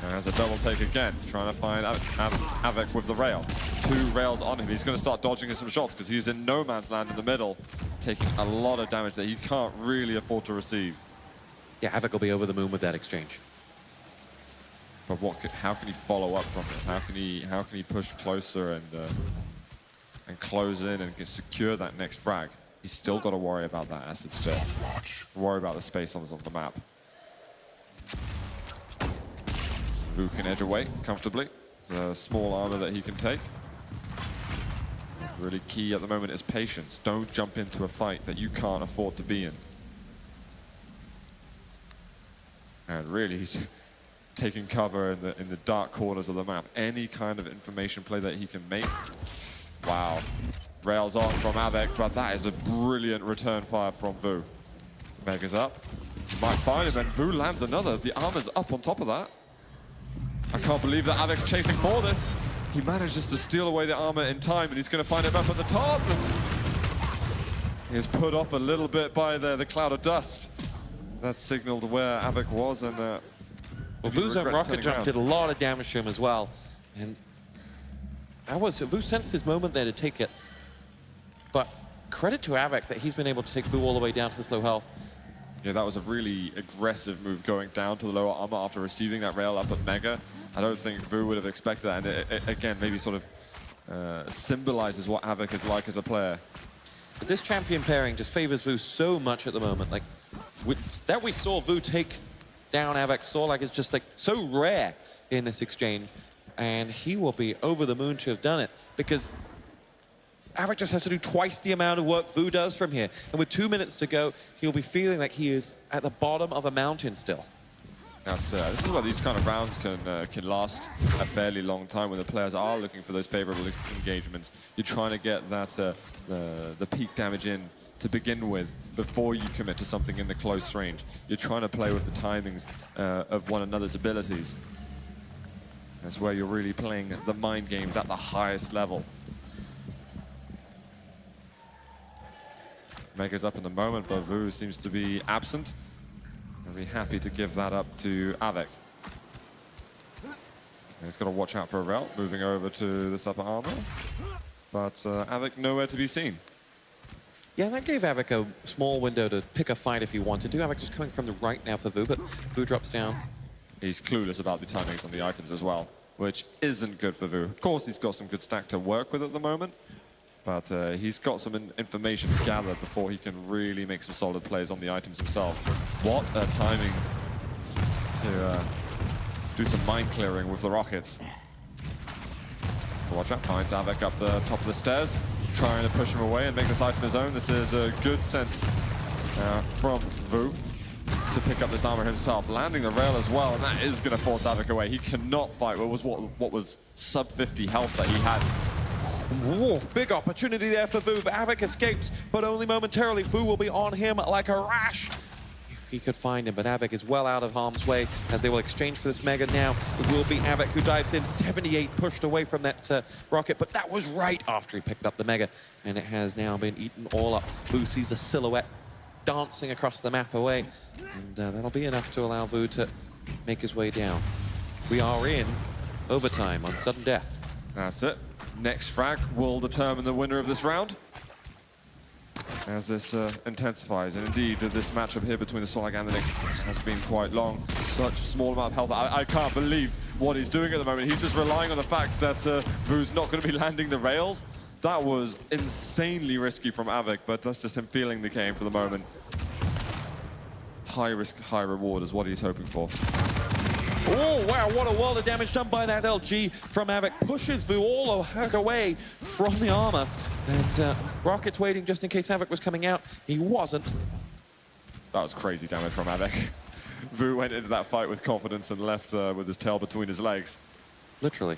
And has a double take again, trying to find Avik with the rail. 2 rails on him. He's going to start dodging some shots because he's in no man's land in the middle, taking a lot of damage that he can't really afford to receive. Yeah, Avik will be over the moon with that exchange. But how can he follow up from this? How can he push closer and close in and secure that next frag? He's still got to worry about that acid spit. Worry about the space on the map. vo can edge away comfortably. It's a small armor that he can take. Really key at the moment is patience. Don't jump into a fight that you can't afford to be in. And really, he's taking cover in the dark corners of the map. Any kind of information play that he can make. Wow. Rails on from Avik, but that is a brilliant return fire from vo. Mega's up. Might find him, and vo lands another. The armor's up on top of that. I can't believe that Avik's chasing for this. He manages to steal away the armor in time, and he's going to find him up at the top. He's put off a little bit by the cloud of dust. That signaled where Avik was, and well, vo's own rocket jump did a lot of damage to him as well. And that was, vo sensed his moment there to take it. But credit to Avik that he's been able to take vo all the way down to this low health. Yeah, that was a really aggressive move going down to the lower armor after receiving that rail up at Mega. I don't think vo would have expected that, and it again, maybe sort of symbolizes what Avik is like as a player. But this champion pairing just favors vo so much at the moment. Like, that we saw vo take down Avik Sorlag is just like so rare in this exchange, and he will be over the moon to have done it, because Avik just has to do twice the amount of work vo does from here. And with 2 minutes to go, he'll be feeling like he is at the bottom of a mountain still. This is where these kind of rounds can last a fairly long time when the players are looking for those favorable engagements. You're trying to get that the peak damage in to begin with before you commit to something in the close range. You're trying to play with the timings of one another's abilities. That's where you're really playing the mind games at the highest level. Mega's up in the moment, but vo seems to be absent. I'll be happy to give that up to Avik. He's got to watch out for a rail, moving over to this upper armor. But Avik nowhere to be seen. Yeah, that gave Avik a small window to pick a fight if he wanted to. Avik just coming from the right now for Vu, but Vu drops down. He's clueless about the timings on the items as well, which isn't good for Vu. Of course, he's got some good stack to work with at the moment, but he's got some information to gather before he can really make some solid plays on the items themselves. What a timing to do some mind clearing with the rockets. Watch out, finds Avik up the top of the stairs, trying to push him away and make this item his own. This is a good sense from Vu to pick up this armor himself, landing the rail as well, and that is going to force Avik away. He cannot fight what was sub 50 health that he had. Whoa, big opportunity there for Vu, but Avik escapes, but only momentarily. Vu will be on him like a rash. If he could find him, but Avik is well out of harm's way as they will exchange for this Mega now. It will be Avik who dives in, 78 pushed away from that rocket, but that was right after he picked up the Mega, and it has now been eaten all up. Vu sees a silhouette dancing across the map away, and that'll be enough to allow Vu to make his way down. We are in overtime on sudden death. That's it. Next frag will determine the winner of this round as this intensifies. And indeed, this matchup here between the Solag and the Nyx has been quite long. Such a small amount of health. I can't believe what he's doing at the moment. He's just relying on the fact that Vu's not going to be landing the rails. That was insanely risky from Avik, but that's just him feeling the game for the moment. High risk, high reward is what he's hoping for. Oh, wow, what a world of damage done by that LG from Avik. Pushes Vu all the heck away from the armor. And Rocket's waiting just in case Avik was coming out. He wasn't. That was crazy damage from Avik. Vu went into that fight with confidence and left with his tail between his legs. Literally.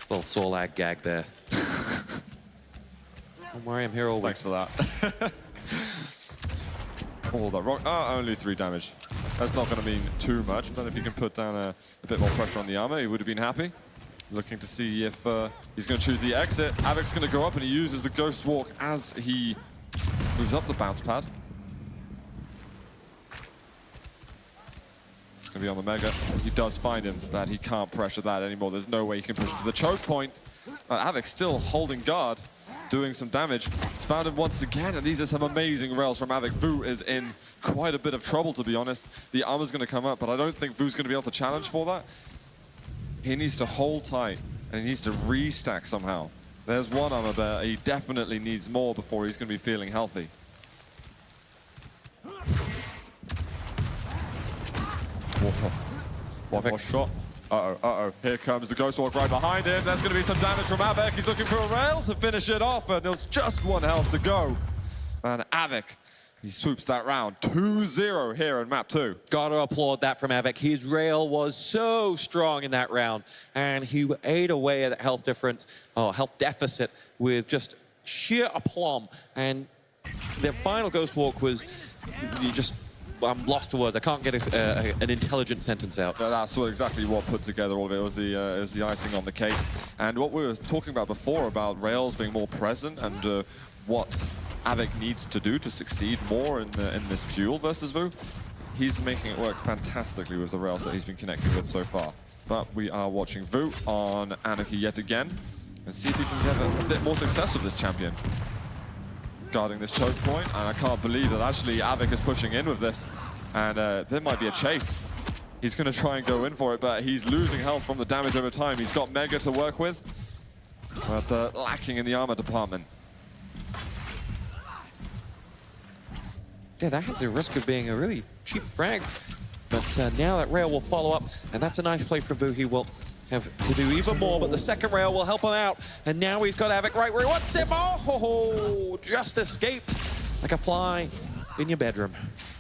Little Solag gag there. Don't worry, I'm here all week. Thanks for that. All that rock. Only 3 damage. That's not going to mean too much, but if he can put down a bit more pressure on the armor, he would have been happy. Looking to see if he's going to choose the exit. Avik's going to go up, and he uses the Ghost Walk as he moves up the bounce pad. It's going to be on the Mega. He does find him, but he can't pressure that anymore. There's no way he can push him to the choke point. Avik's still holding guard, doing some damage. He's found him once again, and these are some amazing rails from Avik. Vu is in quite a bit of trouble, to be honest. The armor's going to come up, but I don't think Vu's going to be able to challenge for that. He needs to hold tight, and he needs to restack somehow. There's one armor there. He definitely needs more before he's going to be feeling healthy. One more shot. Uh-oh. Here comes the Ghost Walk right behind him. There's going to be some damage from Avik. He's looking for a rail to finish it off, and there's just 1 health to go. And Avik, he swoops that round. 2-0 here in map 2. Gotta applaud that from Avik. His rail was so strong in that round, and he ate away at that health difference, health deficit, with just sheer aplomb. And the final Ghost Walk was I'm lost for words. I can't get an intelligent sentence out. That's exactly what put together all of it. It was the icing on the cake. And what we were talking about before about rails being more present and what Avik needs to do to succeed more in this duel versus Vu, he's making it work fantastically with the rails that he's been connecting with so far. But we are watching Vu on Anarchy yet again and see if he can get a bit more success with this champion. Guarding this choke point, and I can't believe that actually Avik is pushing in with this, and there might be a chase. He's going to try and go in for it, but he's losing health from the damage over time. He's got Mega to work with, but lacking in the armor department. Yeah, that had the risk of being a really cheap frag, but now that rail will follow up, and that's a nice play for Vu. He will have to do even more, but the second rail will help him out. And now he's got Avik right where he wants him. Oh, just escaped like a fly in your bedroom.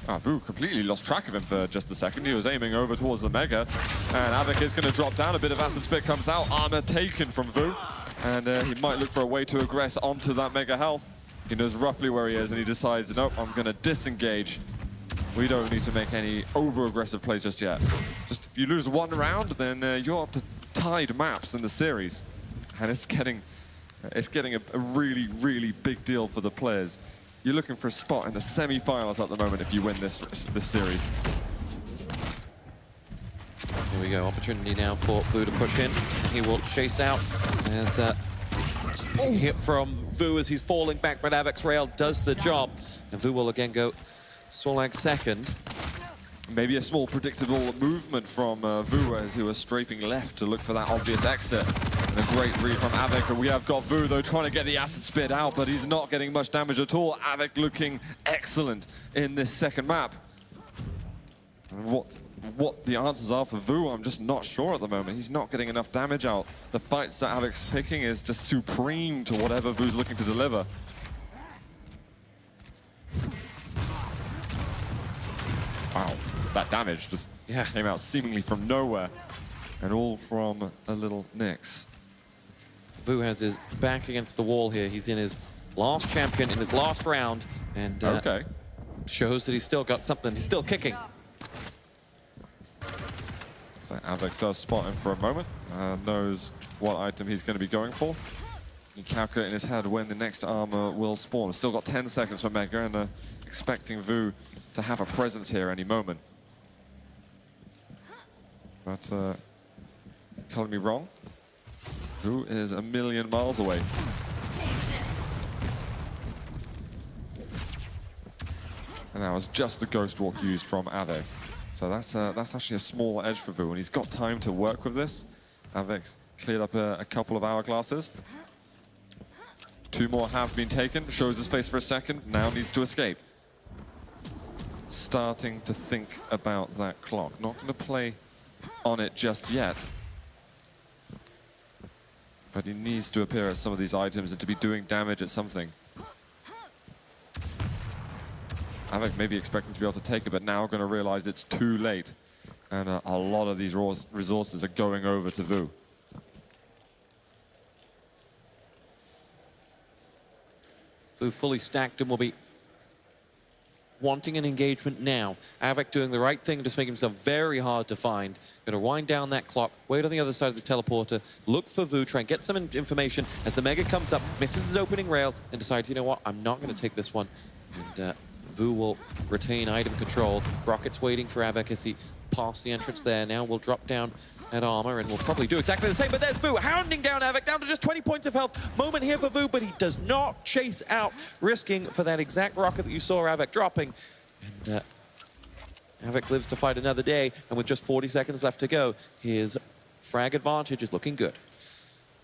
Vu completely lost track of him for just a second. He was aiming over towards the Mega, and Avik is going to drop down. A bit of acid spit comes out. Armor taken from Vu, and he might look for a way to aggress onto that Mega health. He knows roughly where he is, and he decides, nope, I'm going to disengage. We don't need to make any over-aggressive plays just yet. Just if you lose 1 round, then you're up to tied maps in the series, and it's getting a really, really big deal for the players. You're looking for a spot in the semi-finals at the moment if you win this series. Here we go, opportunity now for Vu to push in. He will chase out as hit from Vu as he's falling back, but avx rail does the job. And Vu will again go Solag second. Maybe a small predictable movement from Vu as he was strafing left to look for that obvious exit. And a great read from Avik. And we have got Vu, though, trying to get the acid spit out, but he's not getting much damage at all. Avik looking excellent in this second map. And what the answers are for Vu, I'm just not sure at the moment. He's not getting enough damage out. The fights that Avik's picking is just supreme to whatever Vu's looking to deliver. Wow, that damage just came out seemingly from nowhere. And all from a little Nyx. Vu has his back against the wall here. He's in his last champion, in his last round, and shows that he's still got something. He's still kicking. So Avik does spot him for a moment, knows what item he's going to be going for. He calculates in his head when the next armor will spawn. Still got 10 seconds for Mega, and expecting Vu to have a presence here any moment. But color me wrong, Vu is a million miles away. And that was just the Ghost Walk used from Avik. So that's actually a small edge for Vu, and he's got time to work with this. Avik's cleared up a couple of hourglasses. 2 more have been taken, shows his face for a second, now needs to escape. Starting to think about that clock. Not going to play on it just yet. But he needs to appear at some of these items and to be doing damage at something. Avik may be expecting to be able to take it, but now going to realize it's too late. And a lot of these resources are going over to Vu. Vu fully stacked and will be wanting an engagement now. Avik doing the right thing, just making himself very hard to find. Going to wind down that clock, wait on the other side of this teleporter, look for Vu, try and get some information as the Mega comes up, misses his opening rail, and decides, you know what, I'm not going to take this one. And Vu will retain item control. Rocket's waiting for Avik as he passed the entrance there. Now we'll drop down at armor and we'll probably do exactly the same, but there's Vu hounding down Avik, down to just 20 points of health. Moment here for Vu, but he does not chase out, risking for that exact rocket that you saw Avik dropping. And Avik lives to fight another day, and with just 40 seconds left to go, his frag advantage is looking good.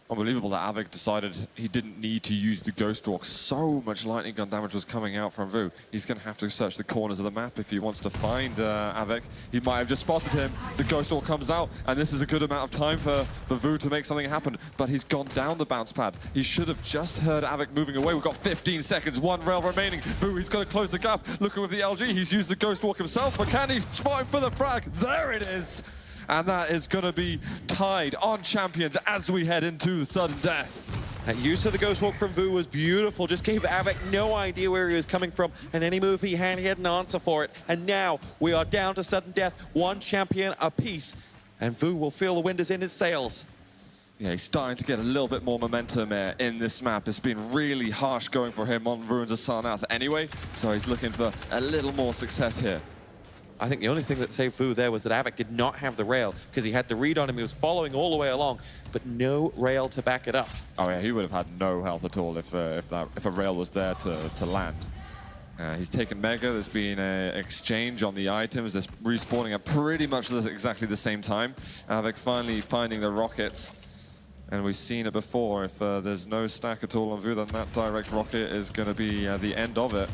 Unbelievable that Avik decided he didn't need to use the Ghost Walk. So much lightning gun damage was coming out from Vu. He's going to have to search the corners of the map if he wants to find Avik. He might have just spotted him. The Ghost Walk comes out, and this is a good amount of time for Vu to make something happen. But he's gone down the bounce pad. He should have just heard Avik moving away. We've got 15 seconds, 1 rail remaining. Vu, he's got to close the gap. Looking with the LG, he's used the Ghost Walk himself, but can he spot him for the frag? There it is! And that is going to be tied on champions as we head into the sudden death. That use of the Ghost Walk from Vu was beautiful. Just gave Avik no idea where he was coming from, and any move he had an answer for it. And now we are down to sudden death, 1 champion apiece, and Vu will feel the wind is in his sails. Yeah, he's starting to get a little bit more momentum in this map. It's been really harsh going for him on Ruins of Sarnath anyway, so he's looking for a little more success here. I think the only thing that saved Vu there was that Avik did not have the rail, because he had the read on him. He was following all the way along, but no rail to back it up. Oh yeah, he would have had no health at all if a rail was there to land. He's taken Mega. There's been an exchange on the items. They're respawning at pretty much exactly the same time. Avik finally finding the rockets. And we've seen it before. If there's no stack at all on Vu, then that direct rocket is going to be the end of it.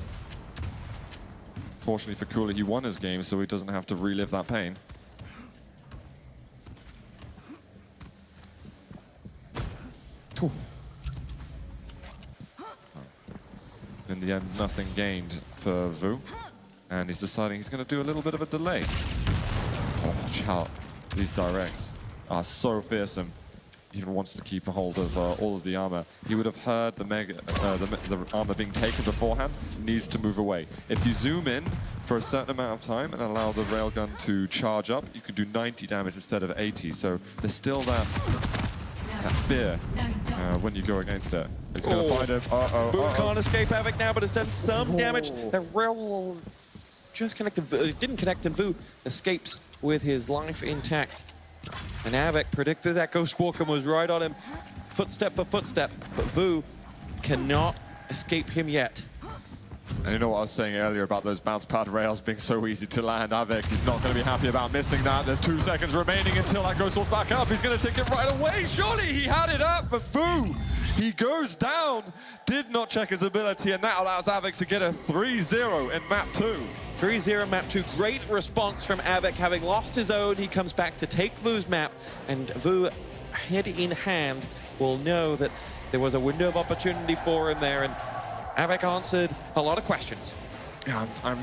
Fortunately for Cooler, he won his game, so he doesn't have to relive that pain. In the end, nothing gained for Vu. And he's deciding he's going to do a little bit of a delay. Oh, watch out. These directs are so fearsome. Even wants to keep a hold of all of the armor. He would have heard the armor being taken beforehand, needs to move away. If you zoom in for a certain amount of time and allow the railgun to charge up, you can do 90 damage instead of 80. So there's still that fear when you go against it. It's going to find him. Vu can't escape Avik now, but has done some damage. The rail just connected. It didn't connect, and Vu escapes with his life intact. And Avik predicted that Ghost Walk and was right on him. footstep for footstep, but vo cannot escape him yet. And you know what I was saying earlier about those bounce pad rails being so easy to land? av3k is not going to be happy about missing that. There's 2 seconds remaining until that ghost walks back up. He's going to take it right away. Surely he had it up, but vo, he goes down. Did not check his ability, and that allows av3k to get a 3-0 in map 2. 3-0 map 2. Great response from av3k. Having lost his own, he comes back to take vo's map, and vo, head in hand, will know that there was a window of opportunity for him there, and av3k answered a lot of questions. Yeah, I'm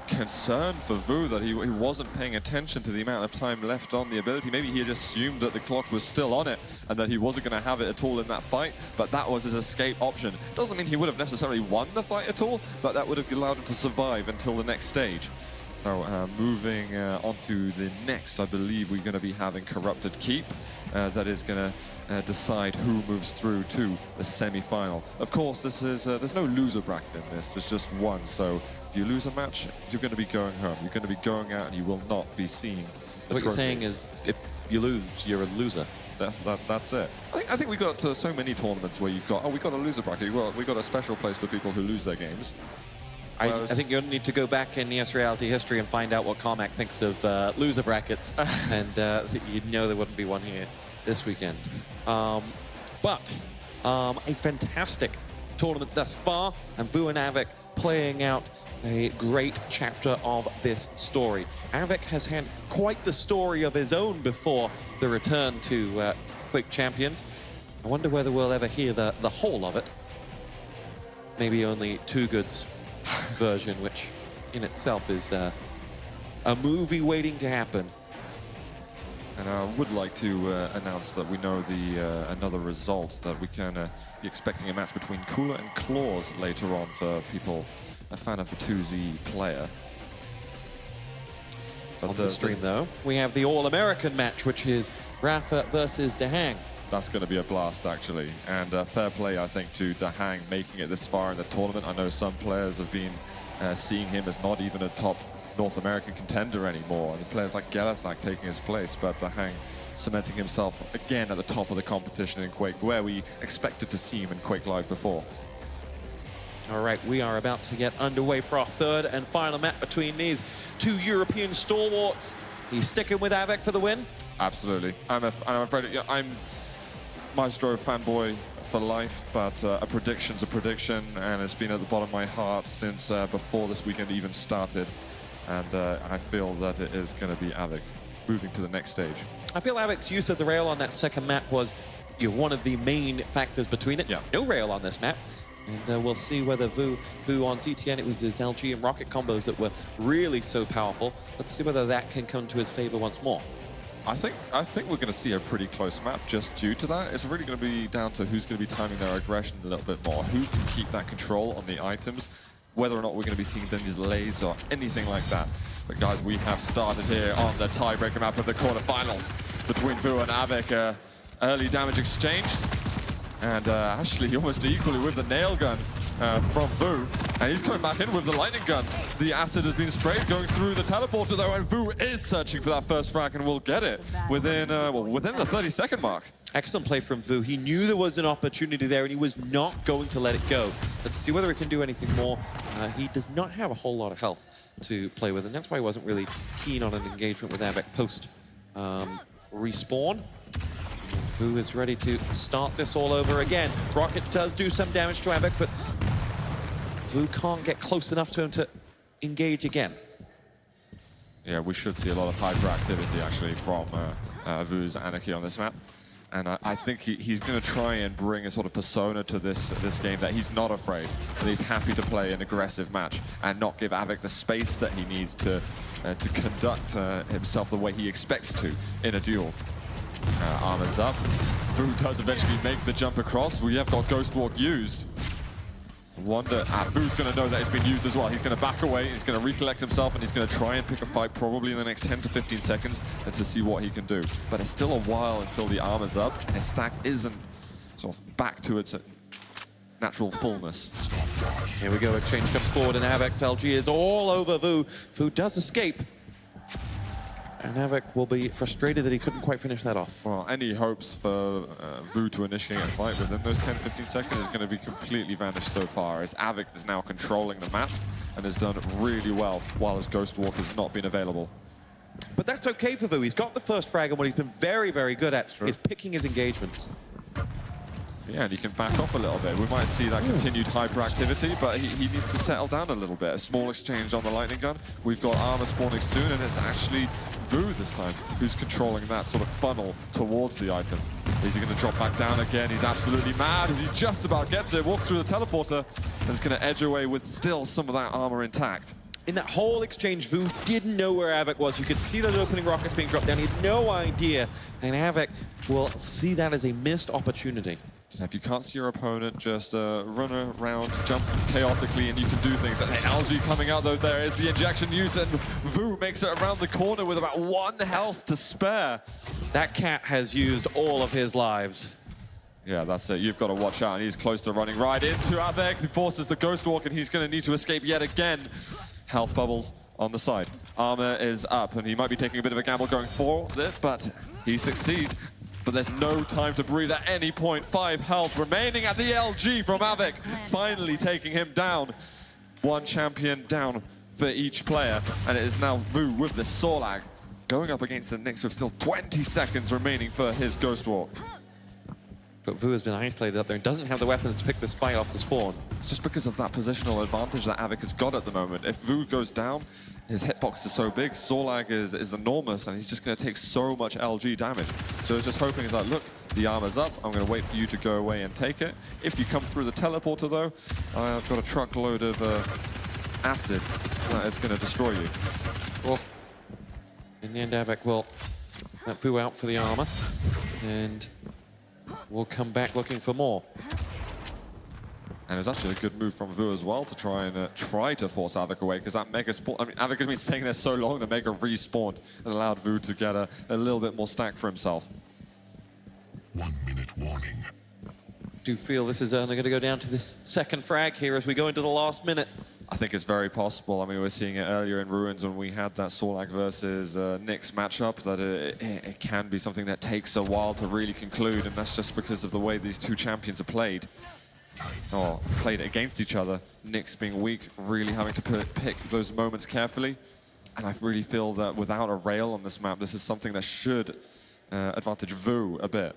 concerned for vo that he wasn't paying attention to the amount of time left on the ability. Maybe he had assumed that the clock was still on it and that he wasn't going to have it at all in that fight, but that was his escape option. Doesn't mean he would have necessarily won the fight at all, but that would have allowed him to survive until the next stage. So moving on to the next, I believe we're going to be having Corrupted Keep. That is going to decide who moves through to the semi-final. Of course, this is there's no loser bracket in this. There's just one. So if you lose a match, you're going to be going home. You're going to be going out, and you will not be seeing the What you're trophy. saying is, if you lose, you're a loser. That's it. I think we got so many tournaments where you've got, oh, we got a loser bracket. Well, we got a special place for people who lose their games. I think you'll need to go back in ES Reality history and find out what Carmack thinks of loser brackets, and you'd know there wouldn't be one here this weekend. But a fantastic tournament thus far, and vo and av3k playing out a great chapter of this story. av3k has had quite the story of his own before the return to Quake Champions. I wonder whether we'll ever hear the whole of it. Maybe only Too Good's version, which in itself is a movie waiting to happen. And I would like to announce that we know another result, that we can be expecting a match between Cooler and Claws later on for people, a fan of the 2Z player. On the stream, though, we have the All-American match, which is Rafa versus Dahang. That's going to be a blast, actually. And fair play, I think, to Dahang making it this far in the tournament. I know some players have been seeing him as not even a top North American contender anymore. And players like Gelasak taking his place, but Dahang cementing himself again at the top of the competition in Quake, where we expected to see him in Quake Live before. All right, we are about to get underway for our third and final match between these two European stalwarts. He's sticking with av3k for the win? Absolutely. I'm afraid, I'm Maestro fanboy for life, but a prediction's a prediction, and it's been at the bottom of my heart since before this weekend even started. And I feel that it is going to be av3k moving to the next stage. I feel av3k's use of the rail on that second map was one of the main factors between it. Yeah. No rail on this map. And we'll see whether vo on ZTN, it was his LG and rocket combos that were really so powerful. Let's see whether that can come to his favor once more. I think we're going to see a pretty close map just due to that. It's really going to be down to who's going to be timing their aggression a little bit more, who can keep that control on the items, whether or not we're going to be seeing any delays or anything like that. But guys, we have started here on the tiebreaker map of the quarterfinals between vo and av3k. Early damage exchanged, and actually almost equally with the nail gun from vo. And he's coming back in with the lightning gun. The acid has been sprayed, going through the teleporter though, and vo is searching for that first frag and will get it within within the 30-second mark. Excellent play from vo. He knew there was an opportunity there, and he was not going to let it go. Let's see whether he can do anything more. He does not have a whole lot of health to play with, and that's why he wasn't really keen on an engagement with av3k post respawn. vo is ready to start this all over again. Rocket does do some damage to av3k, but vo can't get close enough to him to engage again. Yeah, we should see a lot of hyperactivity actually from vo's Anarchy on this map. And I think he's going to try and bring a sort of persona to this game, that he's not afraid, that he's happy to play an aggressive match and not give av3k the space that he needs to conduct himself the way he expects to in a duel. Armor's up. vo does eventually make the jump across. We have got Ghost Walk used. Wonder, vo's going to know that it's been used as well. He's going to back away, he's going to recollect himself, and he's going to try and pick a fight probably in the next 10 to 15 seconds and to see what he can do. But it's still a while until the armor's up, and his stack isn't sort of back to its natural fullness. Here we go, exchange comes forward, and av3k's LG is all over vo. vo does escape. And Avik will be frustrated that he couldn't quite finish that off. Well, any hopes for vo to initiate a fight within those 10-15 seconds is going to be completely vanished so far, as Avik is now controlling the map and has done really well while his Ghost Walk has not been available. But that's okay for Vu. He's got the first frag, and what he's been very, very good at is picking his engagements. Yeah, and he can back off a little bit. We might see that continued hyperactivity, but he needs to settle down a little bit. A small exchange on the lightning gun. We've got armor spawning soon, and it's actually vo this time who's controlling that sort of funnel towards the item. Is he going to drop back down again? He's absolutely mad. He just about gets it, walks through the teleporter, and is going to edge away with still some of that armor intact. In that whole exchange, Vu didn't know where Avik was. You could see those opening rockets being dropped down. He had no idea, and Avik will see that as a missed opportunity. So if you can't see your opponent, just run around, jump chaotically, and you can do things. And the algae coming out, though, there is the injection used, and vo makes it around the corner with about 1 health to spare. That cat has used all of his lives. Yeah, that's it. You've got to watch out, and he's close to running right into Avik. He forces the Ghost Walk, and he's going to need to escape yet again. Health bubbles on the side. Armor is up, and he might be taking a bit of a gamble going for it, but he succeeds. But there's no time to breathe at any point. 5 health remaining at the LG from Avik, finally taking him down. 1 champion down for each player, and it is now vo with the Sorlag going up against the Nyx with still 20 seconds remaining for his Ghost Walk. But vo has been isolated up there and doesn't have the weapons to pick this fight off the spawn. It's just because of that positional advantage that Avik has got at the moment. If vo goes down, his hitbox is so big, Sorlag is enormous, and he's just going to take so much LG damage. So he's just hoping, he's like, look, the armor's up, I'm going to wait for you to go away and take it. If you come through the teleporter, though, I've got a truckload of acid that is going to destroy you. Well, in the end, Avik will let vo out for the armor, and we'll come back looking for more. And it was actually a good move from vo as well to try to force Avik away, because that Mega spawn, I mean, Avik has been staying there so long, the Mega respawned and allowed vo to get a little bit more stack for himself. 1 minute warning. Do you feel this is only going to go down to this second frag here as we go into the last minute? I think it's very possible. I mean, we were seeing it earlier in Ruins when we had that Sorlag versus Nyx matchup, that it can be something that takes a while to really conclude, and that's just because of the way these two champions are played. Or played against each other. Nyx being weak, really having to pick those moments carefully. And I really feel that without a rail on this map, this is something that should advantage vo a bit.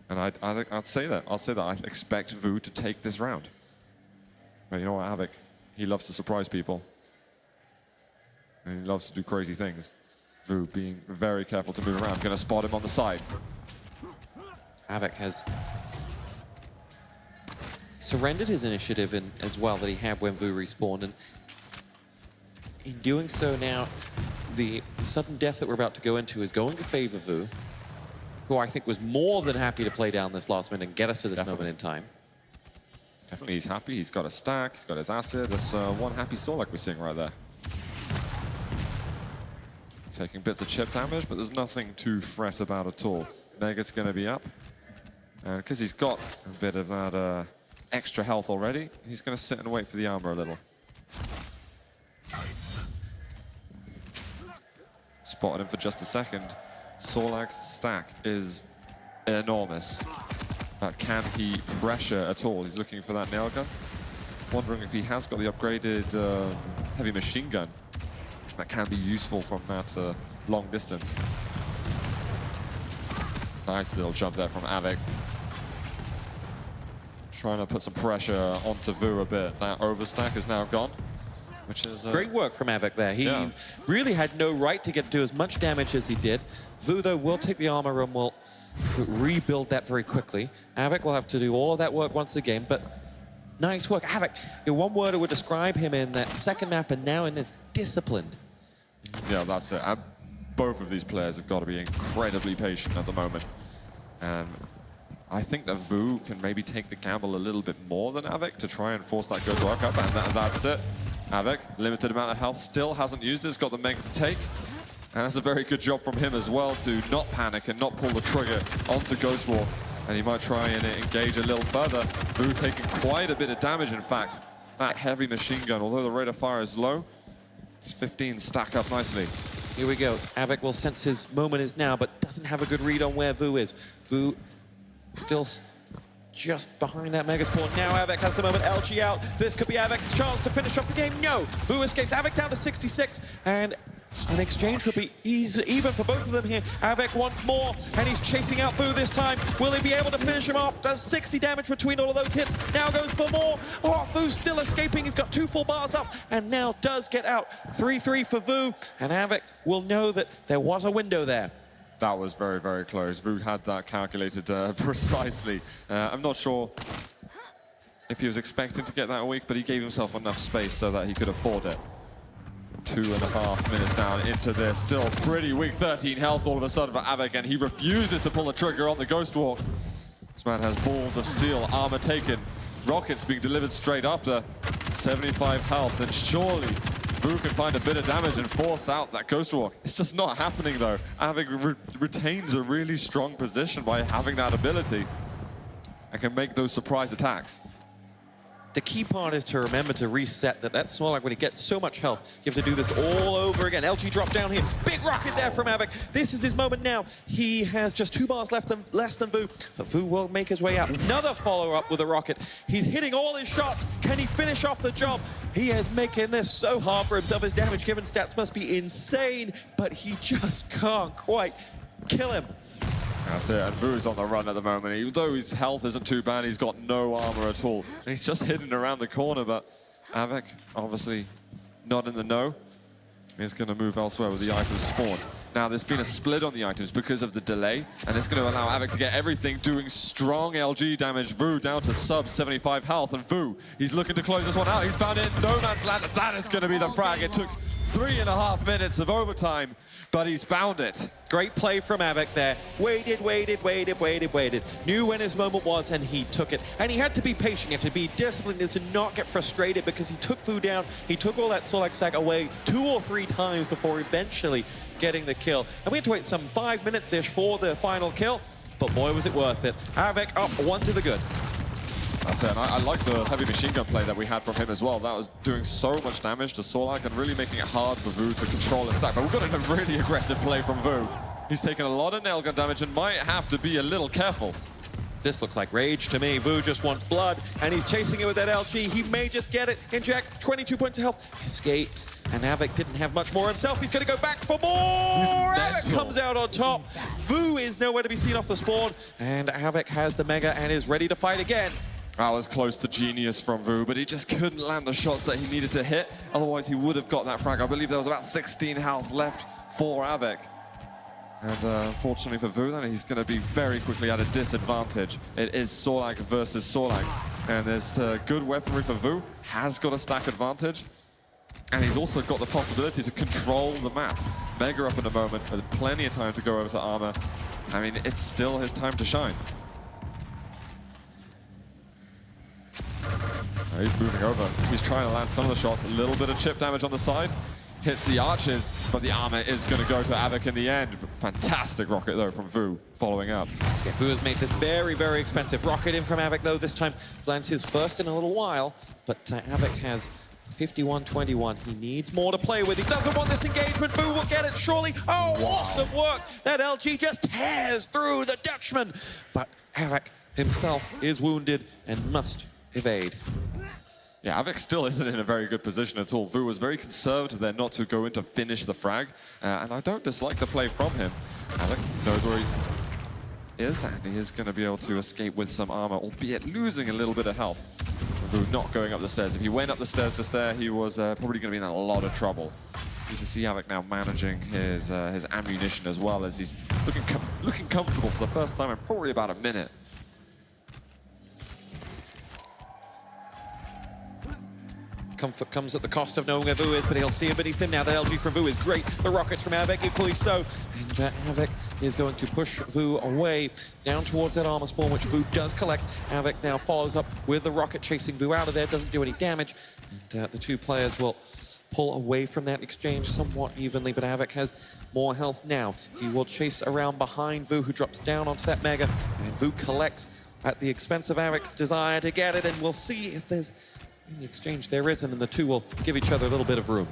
And I'd say that. I'll say that. I expect vo to take this round. But you know what, Avik, he loves to surprise people. And he loves to do crazy things. vo being very careful to move around. Gonna spot him on the side. Avik has surrendered his initiative as well that he had when vo respawned, and in doing so now, the sudden death that we're about to go into is going to favor vo, who I think was more than happy to play down this last minute and get us to this moment in time. Definitely he's happy, he's got a stack, he's got his acid. There's one happy Sorlag we're seeing right there. Taking bits of chip damage, but there's nothing to fret about at all. Nega's gonna be up, and because he's got a bit of that extra health already, he's going to sit and wait for the armor a little. Spotted him for just a second. Sorlag's stack is enormous. But can he pressure at all? He's looking for that nail gun. Wondering if he has got the upgraded heavy machine gun that can be useful from that long distance. Nice little jump there from Avik. Trying to put some pressure onto vo a bit. That overstack is now gone, which is... Great work from Avik there. He really had no right to do as much damage as he did. vo, though, will take the armor and will rebuild that very quickly. Avik will have to do all of that work once again, but nice work. Avik, in one word, it would describe him in that second map and now in this disciplined. Yeah, that's it. And both of these players have got to be incredibly patient at the moment. And I think that vo can maybe take the gamble a little bit more than Avik to try and force that Ghost Walk up, and that's it. Avik, limited amount of health, still hasn't used it, has got the Mega to take. And that's a very good job from him as well to not panic and not pull the trigger onto Ghost Walk. And he might try and engage a little further. vo taking quite a bit of damage, in fact. That heavy machine gun, although the rate of fire is low, it's 15 stack up nicely. Here we go. Avik will sense his moment is now, but doesn't have a good read on where vo is. vo still just behind that mega spawn. Now Avik has the moment. LG out. This could be Avik's chance to finish off the game. No! vo escapes. Avik down to 66, and an exchange would be easy, even for both of them here. Avik once more, and he's chasing out vo this time. Will he be able to finish him off? Does 60 damage between all of those hits. Now goes for more. Oh, vo's still escaping. He's got 2 full bars up, and now does get out. 3-3 for vo, and Avik will know that there was a window there. That was very, very close. vo had that calculated precisely. I'm not sure if he was expecting to get that weak, but he gave himself enough space so that he could afford it. 2.5 minutes down into this. Still pretty weak. 13 health all of a sudden for Avik, and he refuses to pull the trigger on the Ghost Walk. This man has balls of steel, armor taken. Rockets being delivered straight after. 75 health, and surely vo can find a bit of damage and force out that Ghost Walk. It's just not happening though. Avik retains a really strong position by having that ability and can make those surprise attacks. The key part is to remember to reset that. That's not like when he gets so much health, you have to do this all over again. LG drop down here. Big rocket there from Avik. This is his moment now. He has just 2 bars less than vo, but vo will make his way out. Another follow-up with a rocket. He's hitting all his shots. Can he finish off the job? He is making this so hard for himself. His damage given stats must be insane, but he just can't quite kill him. That's it, and vo's on the run at the moment. Even though his health isn't too bad, he's got no armor at all. And he's just hidden around the corner, but Avik, obviously not in the know. He's going to move elsewhere with the items spawned. Now, there's been a split on the items because of the delay, and it's going to allow Avik to get everything, doing strong LG damage. vo down to sub 75 health, and vo, he's looking to close this one out. He's found it in no man's land. That is going to be the frag. It took 3.5 minutes of overtime, but he's found it. Great play from Avik there. Waited. Knew when his moment was, and he took it. And he had to be patient. He had to be disciplined and to not get frustrated, because he took vo down. He took all that Solak sack away 2 or 3 times before eventually getting the kill. And we had to wait some 5 minutes-ish for the final kill, but boy, was it worth it. Avik up 1 to the good. That's it, and I like the heavy machine gun play that we had from him as well. That was doing so much damage to Solak and really making it hard for vo to control his stack. But we've got a really aggressive play from vo. He's taken a lot of nail gun damage and might have to be a little careful. This looks like rage to me. vo just wants blood, and he's chasing it with that LG. He may just get it. Injects 22 points of health. Escapes, and Avik didn't have much more himself. He's going to go back for more. Avik comes out on top. vo is nowhere to be seen off the spawn, and Avik has the mega and is ready to fight again. That was close to genius from vo, but he just couldn't land the shots that he needed to hit. Otherwise, he would have got that frag. I believe there was about 16 health left for Avik. And unfortunately for vo, then he's going to be very quickly at a disadvantage. It is Solak versus Solak. And there's good weaponry for vo. Has got a stack advantage. And he's also got the possibility to control the map. Mega up in a moment, with plenty of time to go over to armor. I mean, it's still his time to shine. He's moving over. He's trying to land some of the shots. A little bit of chip damage on the side. Hits the archers, but the armor is going to go to Avik in the end. Fantastic rocket, though, from vo, following up. Yeah, vo has made this very, very expensive. Rocket in from Avik, though. This time lands his first in a little while, but Avik has 51-21. He needs more to play with. He doesn't want this engagement. vo will get it, surely. Oh, wow. Awesome work. That LG just tears through the Dutchman. But Avik himself is wounded and must evade. Yeah, Avik still isn't in a very good position at all. vo was very conservative there not to go in to finish the frag. And I don't dislike the play from him. Avik knows where he is, and he is going to be able to escape with some armor, albeit losing a little bit of health. vo not going up the stairs. If he went up the stairs just there, he was probably going to be in a lot of trouble. You can see Avik now managing his ammunition as well, as he's looking comfortable for the first time in probably about a minute. Comfort comes at the cost of knowing where vo is, but he'll see him beneath him now. The LG from vo is great. The rockets from Avik equally so. And Avik is going to push vo away down towards that armor spawn, which vo does collect. Avik now follows up with the rocket chasing vo out of there. Doesn't do any damage. And the 2 players will pull away from that exchange somewhat evenly, but Avik has more health now. He will chase around behind vo, who drops down onto that mega, and vo collects at the expense of Avik's desire to get it, and we'll see if there's any exchange. There isn't, and the 2 will give each other a little bit of room.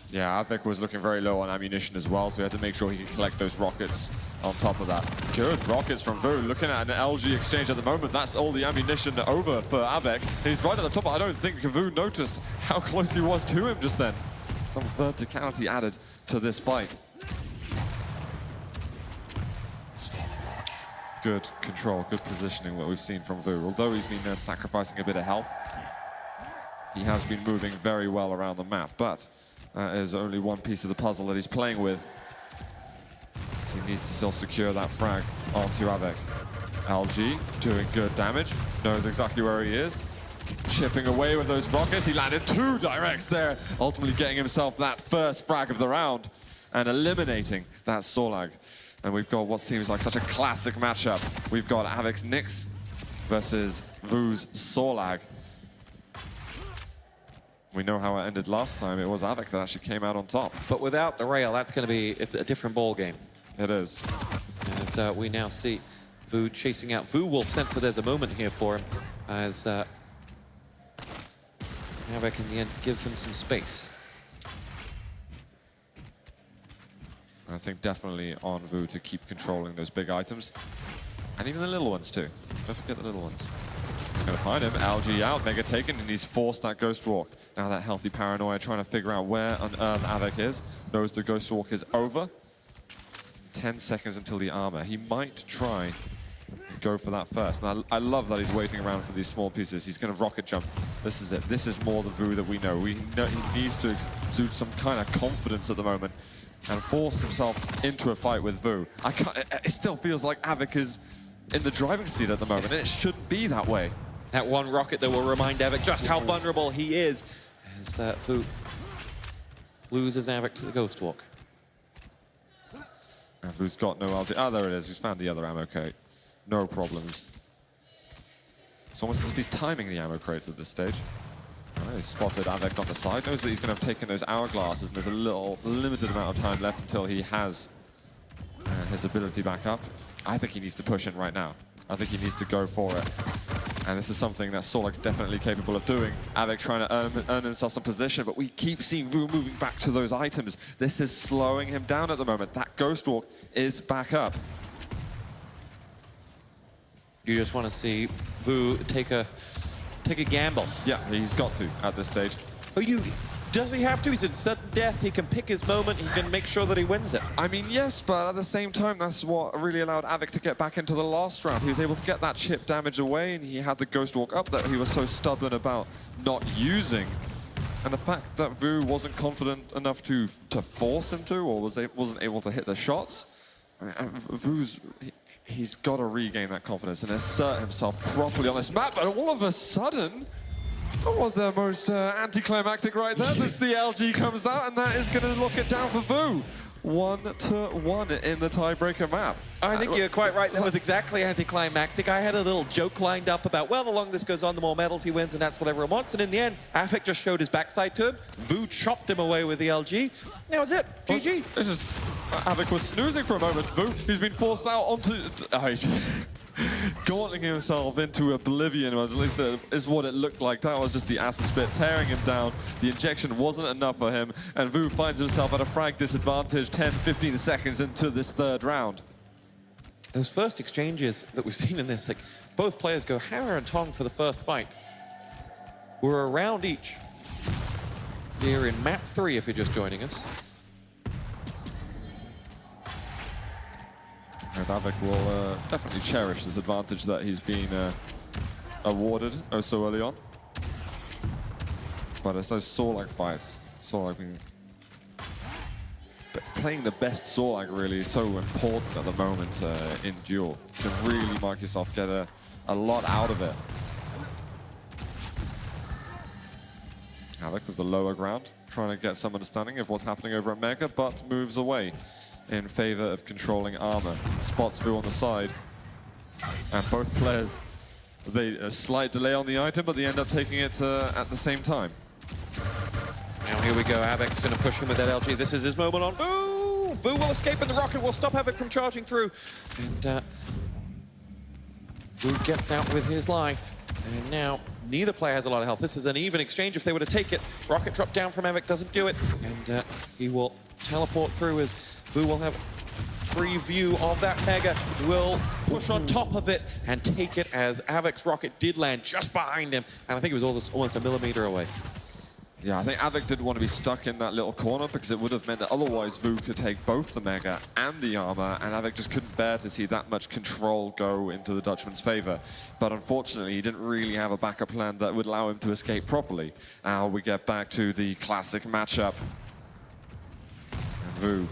Yeah, Avik was looking very low on ammunition as well, so he had to make sure he could collect those rockets on top of that. Good rockets from vo. Looking at an LG exchange at the moment, that's all the ammunition over for Avik. He's right at the top. I don't think vo noticed how close he was to him just then. Some verticality added to this fight. Good control, good positioning, what we've seen from vo. Although he's been sacrificing a bit of health, he has been moving very well around the map, but that is only one piece of the puzzle that he's playing with. So he needs to still secure that frag onto Avik. LG doing good damage, knows exactly where he is. Chipping away with those rockets. He landed 2 directs there, ultimately getting himself that first frag of the round and eliminating that Solag. And we've got what seems like such a classic matchup. We've got Avik's Nyx versus vo's Solag. We know how it ended last time. It was Avik that actually came out on top. But without the rail, that's going to be a different ball game. It is. As we now see vo chasing out. vo will sense that there's a moment here for him as Avik in the end gives him some space. I think definitely on vo to keep controlling those big items. And even the little ones too. Don't forget the little ones. Gonna find him, LG out, Mega taken, and he's forced that Ghost Walk. Now that healthy paranoia trying to figure out where on earth Avik is. Knows the Ghost Walk is over. 10 seconds until the armor. He might try go for that first. And I love that he's waiting around for these small pieces. He's gonna rocket jump. This is it. This is more the vo that we know. He needs to exude some kind of confidence at the moment and force himself into a fight with vo. It still feels like Avik is in the driving seat at the moment, and it shouldn't be that way. That one rocket that will remind Avik just how vulnerable he is as vo loses Avik to the Ghost Walk. And vo's got no LG. Ah, there it is. He's found the other ammo crate. No problems. It's almost as if he's timing the ammo crates at this stage. He's spotted Avik on the side, knows that he's going to have taken those hourglasses, and there's a little limited amount of time left until he has his ability back up. I think he needs to push in right now. I think he needs to go for it. And this is something that Solag's definitely capable of doing. Avik trying to earn himself some position, but we keep seeing vo moving back to those items. This is slowing him down at the moment. That Ghost Walk is back up. You just want to see vo take a gamble. Yeah, he's got to at this stage. Oh, does he have to? He's in sudden death. He can pick his moment. He can make sure that he wins it. I mean, yes, but at the same time, that's what really allowed Avik to get back into the last round. He was able to get that chip damage away, and he had the Ghost Walk up that he was so stubborn about not using. And the fact that vo wasn't confident enough to force him to, or wasn't able to hit the shots, he's got to regain that confidence and assert himself properly on this map. But all of a sudden, that was the most anticlimactic right there. The LG comes out, and that is going to lock it down for vo. 1-1 in the tiebreaker map. I think you're quite right. That was exactly anticlimactic. I had a little joke lined up about, well, the longer this goes on, the more medals he wins, and that's what everyone wants. And in the end, Avik just showed his backside to him. vo chopped him away with the LG. That was it. GG. This is Avik was snoozing for a moment. vo, he's been forced out onto... Gauntling himself into oblivion, or at least is what it looked like. That was just the acid spit tearing him down. The injection wasn't enough for him, and vo finds himself at a frag disadvantage 10-15 seconds into this third round. Those first exchanges that we've seen in this, like both players go hammer and tong for the first fight. We're a round each. Here in map 3, if you're just joining us. And Avik will definitely cherish this advantage that he's been awarded oh so early on. But it's those Solag fights. Solag being... playing the best Solag really is so important at the moment in duel. To really mark yourself, get a lot out of it. Avik with the lower ground, trying to get some understanding of what's happening over at Mega, but moves away in favor of controlling armor. Spots vo on the side, and both players, a slight delay on the item, but they end up taking it at the same time. Now here we go, Avik's going to push him with that LG. This is his moment on vo. vo will escape, and the rocket will stop Avik from charging through. And vo gets out with his life. And now Neither player has a lot of health. This is an even exchange if they were to take it. Rocket drop down from Avik doesn't do it. And he will teleport through as Vu will have free view of that Mega, will push on top of it and take it as Avik's rocket did land just behind him. And I think it was almost a millimeter away. Yeah, I think Avik didn't want to be stuck in that little corner because it would have meant that otherwise Vu could take both the Mega and the armor, and Avik just couldn't bear to see that much control go into the Dutchman's favor. But unfortunately, he didn't really have a backup plan that would allow him to escape properly. Now we get back to the classic matchup. And Vu,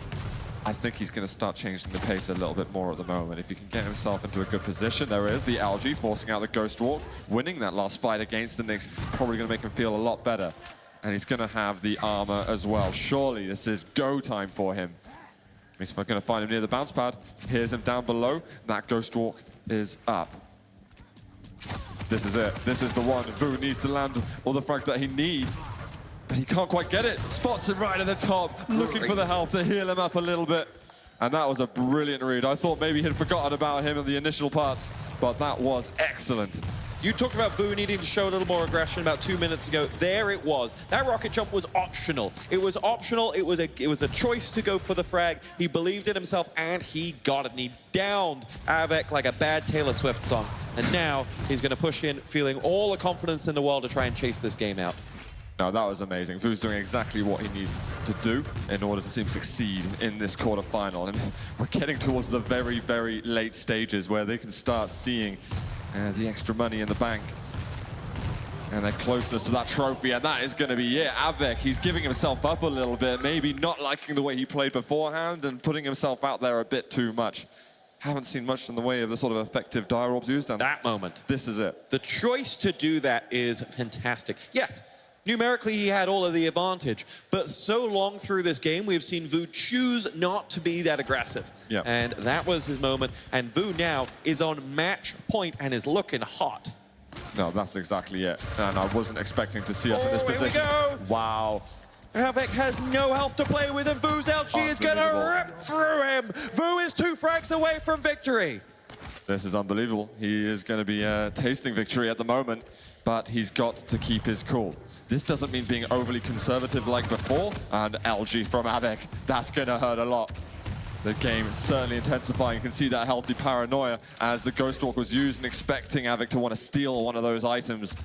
I think he's going to start changing the pace a little bit more at the moment. If he can get himself into a good position, there is the Algae forcing out the Ghost Walk, winning that last fight against the Nyx, probably going to make him feel a lot better. And he's going to have the armor as well. Surely this is go time for him. He's going to find him near the bounce pad. Here's him down below. That Ghost Walk is up. This is it. This is the one. Vu needs to land all the frags that he needs. But he can't quite get it. Spots him right at the top, looking for the health to heal him up a little bit. And that was a brilliant read. I thought maybe he'd forgotten about him in the initial parts, but that was excellent. You talked about Vu needing to show a little more aggression about 2 minutes ago. There it was. That rocket jump was optional. It was optional. It was a choice to go for the frag. He believed in himself, and he got it. And he downed Avik like a bad Taylor Swift song. And now he's going to push in, feeling all the confidence in the world to try and chase this game out. No, that was amazing. Vu's doing exactly what he needs to do in order to see him succeed in this quarterfinal. And we're getting towards the very, very late stages where they can start seeing the extra money in the bank. And their closeness to that trophy, and that is going to be it. Avik, he's giving himself up a little bit, maybe not liking the way he played beforehand and putting himself out there a bit too much. Haven't seen much in the way of the sort of effective dire orbs used. And that moment. This is it. The choice to do that is fantastic. Yes, numerically he had all of the advantage, but so long through this game we've seen Vu choose not to be that aggressive. Yeah. And that was his moment, and Vu now is on match point and is looking hot. No, that's exactly it. And I wasn't expecting to see us in this position. Here we go. Wow. Avik has no health to play with, and Vu's LG is going to rip through him. Vu is 2 frags away from victory. This is unbelievable. He is going to be tasting victory at the moment, but he's got to keep his cool. This doesn't mean being overly conservative like before, and LG from Avik, that's going to hurt a lot. The game is certainly intensifying. You can see that healthy paranoia as the Ghost Walk was used and expecting Avik to want to steal one of those items.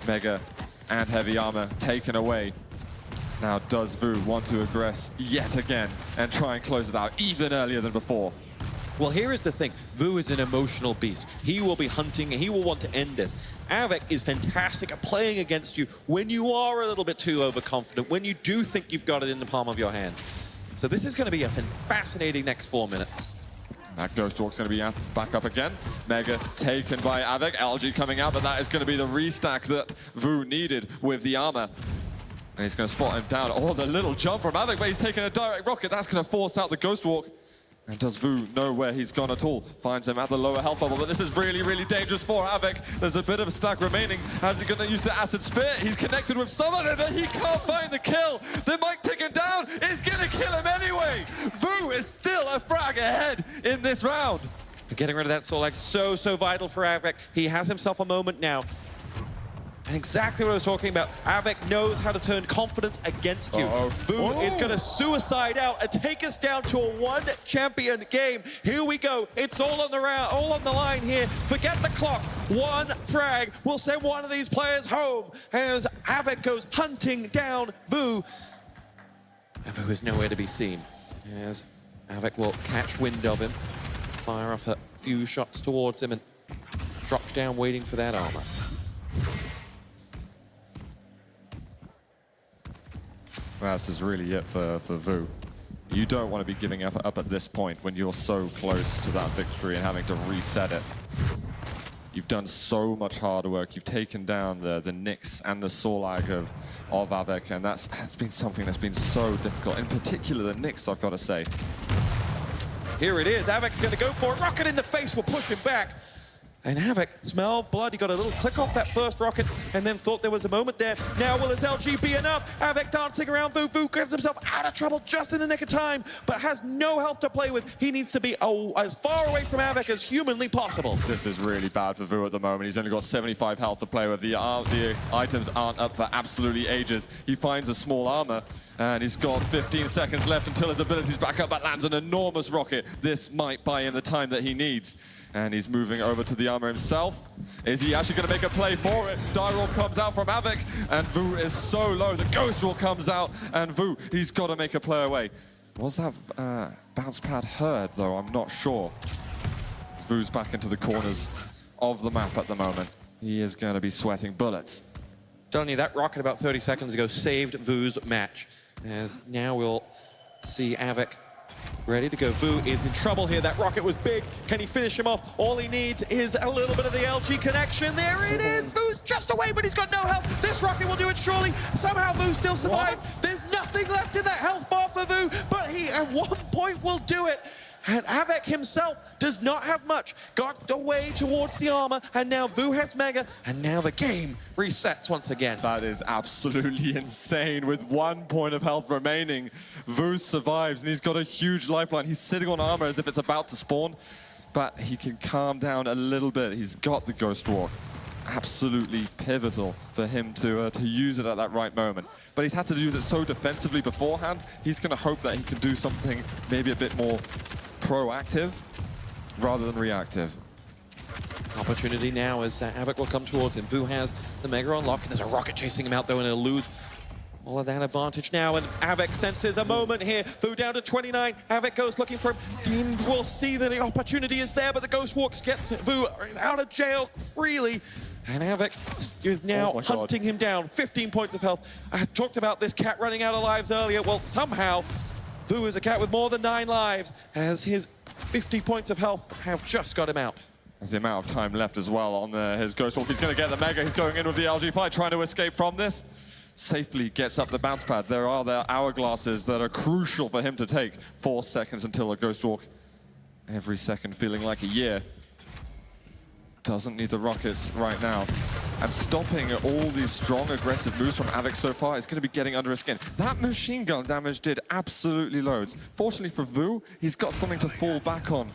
Mega and heavy armor taken away. Now does Vu want to aggress yet again and try and close it out even earlier than before? Well, here is the thing. Vu is an emotional beast. He will be hunting, and he will want to end this. Avik is fantastic at playing against you when you are a little bit too overconfident, when you do think you've got it in the palm of your hands. So this is going to be a fascinating next 4 minutes. That Ghost Walk's going to be back up again. Mega taken by Avik. LG coming out, but that is going to be the restack that Vu needed with the armor. And he's going to spot him down. Oh, the little jump from Avik, but he's taking a direct rocket. That's going to force out the Ghost Walk. And does Vu know where he's gone at all? Finds him at the lower health level, but this is really, really dangerous for Avik. There's a bit of a stack remaining. How's he going to use the Acid Spear? He's connected with some of it, but he can't find the kill. They might take him down. It's going to kill him anyway. Vu is still a frag ahead in this round. Getting rid of that Soul Egg, so vital for Avik. He has himself a moment now. And exactly what I was talking about. Avik knows how to turn confidence against you. Vu is going to suicide out and take us down to a 1-champion game. Here we go. It's all on the round, all on the line here. Forget the clock. 1 frag will send one of these players home as Avik goes hunting down Vu. And Vu is nowhere to be seen as Avik will catch wind of him, fire off a few shots towards him, and drop down waiting for that armor. Well, this is really it for Vu. You don't want to be giving up at this point when you're so close to that victory and having to reset it. You've done so much hard work. You've taken down the Nyx and the Solag of Avik, and that's been something that's been so difficult. In particular, the Nyx, I've got to say. Here it is. Avik's going to go for it. Rocket in the face will push him back. And Havoc smelled blood. He got a little click off that first rocket and then thought there was a moment there. Now will his LG be enough? Havoc dancing around Vu. Vu gets himself out of trouble just in the nick of time, but has no health to play with. He needs to be as far away from Havoc as humanly possible. This is really bad for Vu at the moment. He's only got 75 health to play with. The items aren't up for absolutely ages. He finds a small armor, and he's got 15 seconds left until his ability's back up, but lands an enormous rocket. This might buy him the time that he needs. And he's moving over to the armor himself. Is he actually going to make a play for it? Direwolf comes out from Havoc, and Vu is so low. The Ghost Wall comes out, and Vu, he's got to make a play away. Was that bounce pad heard, though? I'm not sure. Vu's back into the corners of the map at the moment. He is going to be sweating bullets. Telling you, that rocket about 30 seconds ago saved Vu's match. As now we'll see Havoc ready to go. Vu is in trouble here. That rocket was big. Can he finish him off? All he needs is a little bit of the LG connection. There it is. Vu's just away, but he's got no health. This rocket will do it surely. Somehow Vu still survives. There's nothing left in that health bar for Vu, but he at one point will do it. And Havoc himself does not have much. Got away towards the armor, and now Vu has Mega, and now the game resets once again. That is absolutely insane. With 1 point of health remaining, Vu survives, and he's got a huge lifeline. He's sitting on armor as if it's about to spawn, but he can calm down a little bit. He's got the Ghost Walk. Absolutely pivotal for him to use it at that right moment. But he's had to use it so defensively beforehand. He's going to hope that he can do something maybe a bit more proactive rather than reactive. Opportunity now as Havoc will come towards him. Vu has the Mega on lock, and there's a rocket chasing him out though, and he'll lose all of that advantage now, and Havoc senses a moment here. Vu down to 29. Havoc goes looking for him. Dean will see that the opportunity is there, but the Ghost Walks gets Vu out of jail freely. And Havoc is now hunting him down. 15 points of health. I talked about this cat running out of lives earlier. Well, somehow, Vu is a cat with more than 9 lives, as his 50 points of health have just got him out. There's the amount of time left as well on his Ghost Walk. He's going to get the Mega. He's going in with the LG fight, trying to escape from this. Safely gets up the bounce pad. There are the hourglasses that are crucial for him to take. 4 seconds until a Ghost Walk. Every second feeling like a year. Doesn't need the rockets right now. And stopping all these strong, aggressive moves from Havoc so far is going to be getting under his skin. That machine gun damage did absolutely loads. Fortunately for Vu, he's got something to fall back on.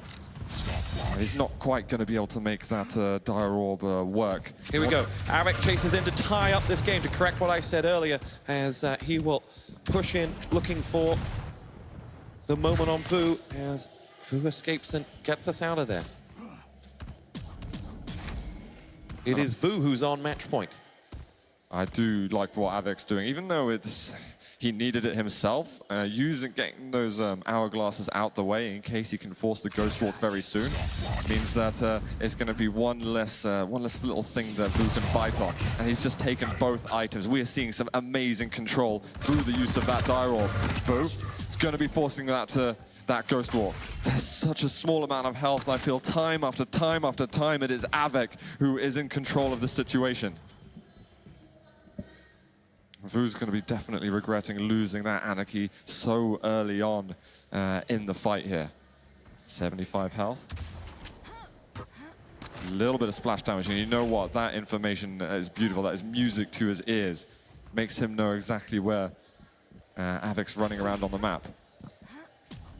He's not quite going to be able to make that Dire Orb work. Here we go. Havoc chases in to tie up this game, to correct what I said earlier, as he will push in, looking for the moment on Vu, as Vu escapes and gets us out of there. It is Vu who's on match point. I do like what Havoc's doing, even though he needed it himself. Getting those hourglasses out the way in case he can force the Ghost Walk very soon means that it's going to be one less little thing that Vu can bite on. And he's just taken both items. We are seeing some amazing control through the use of that Dire Orb. Vu is going to be forcing that Ghost Walk. There's such a small amount of health, and I feel time after time after time it is Havoc who is in control of the situation. Vu's going to be definitely regretting losing that Anarchy so early on in the fight here. 75 health. A little bit of splash damage, and you know what? That information is beautiful. That is music to his ears. Makes him know exactly where Havoc's running around on the map.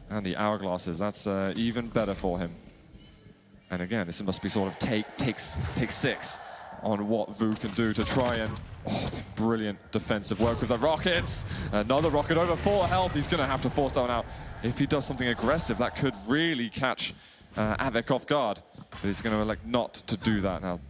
And the hourglasses, that's even better for him. And again, this must be sort of take 6 on what Vu can do to try and... Oh, brilliant defensive work with the rockets. Another rocket over 4 health. He's going to have to force that one out. If he does something aggressive, that could really catch Havoc off guard. But he's going to elect not to do that now.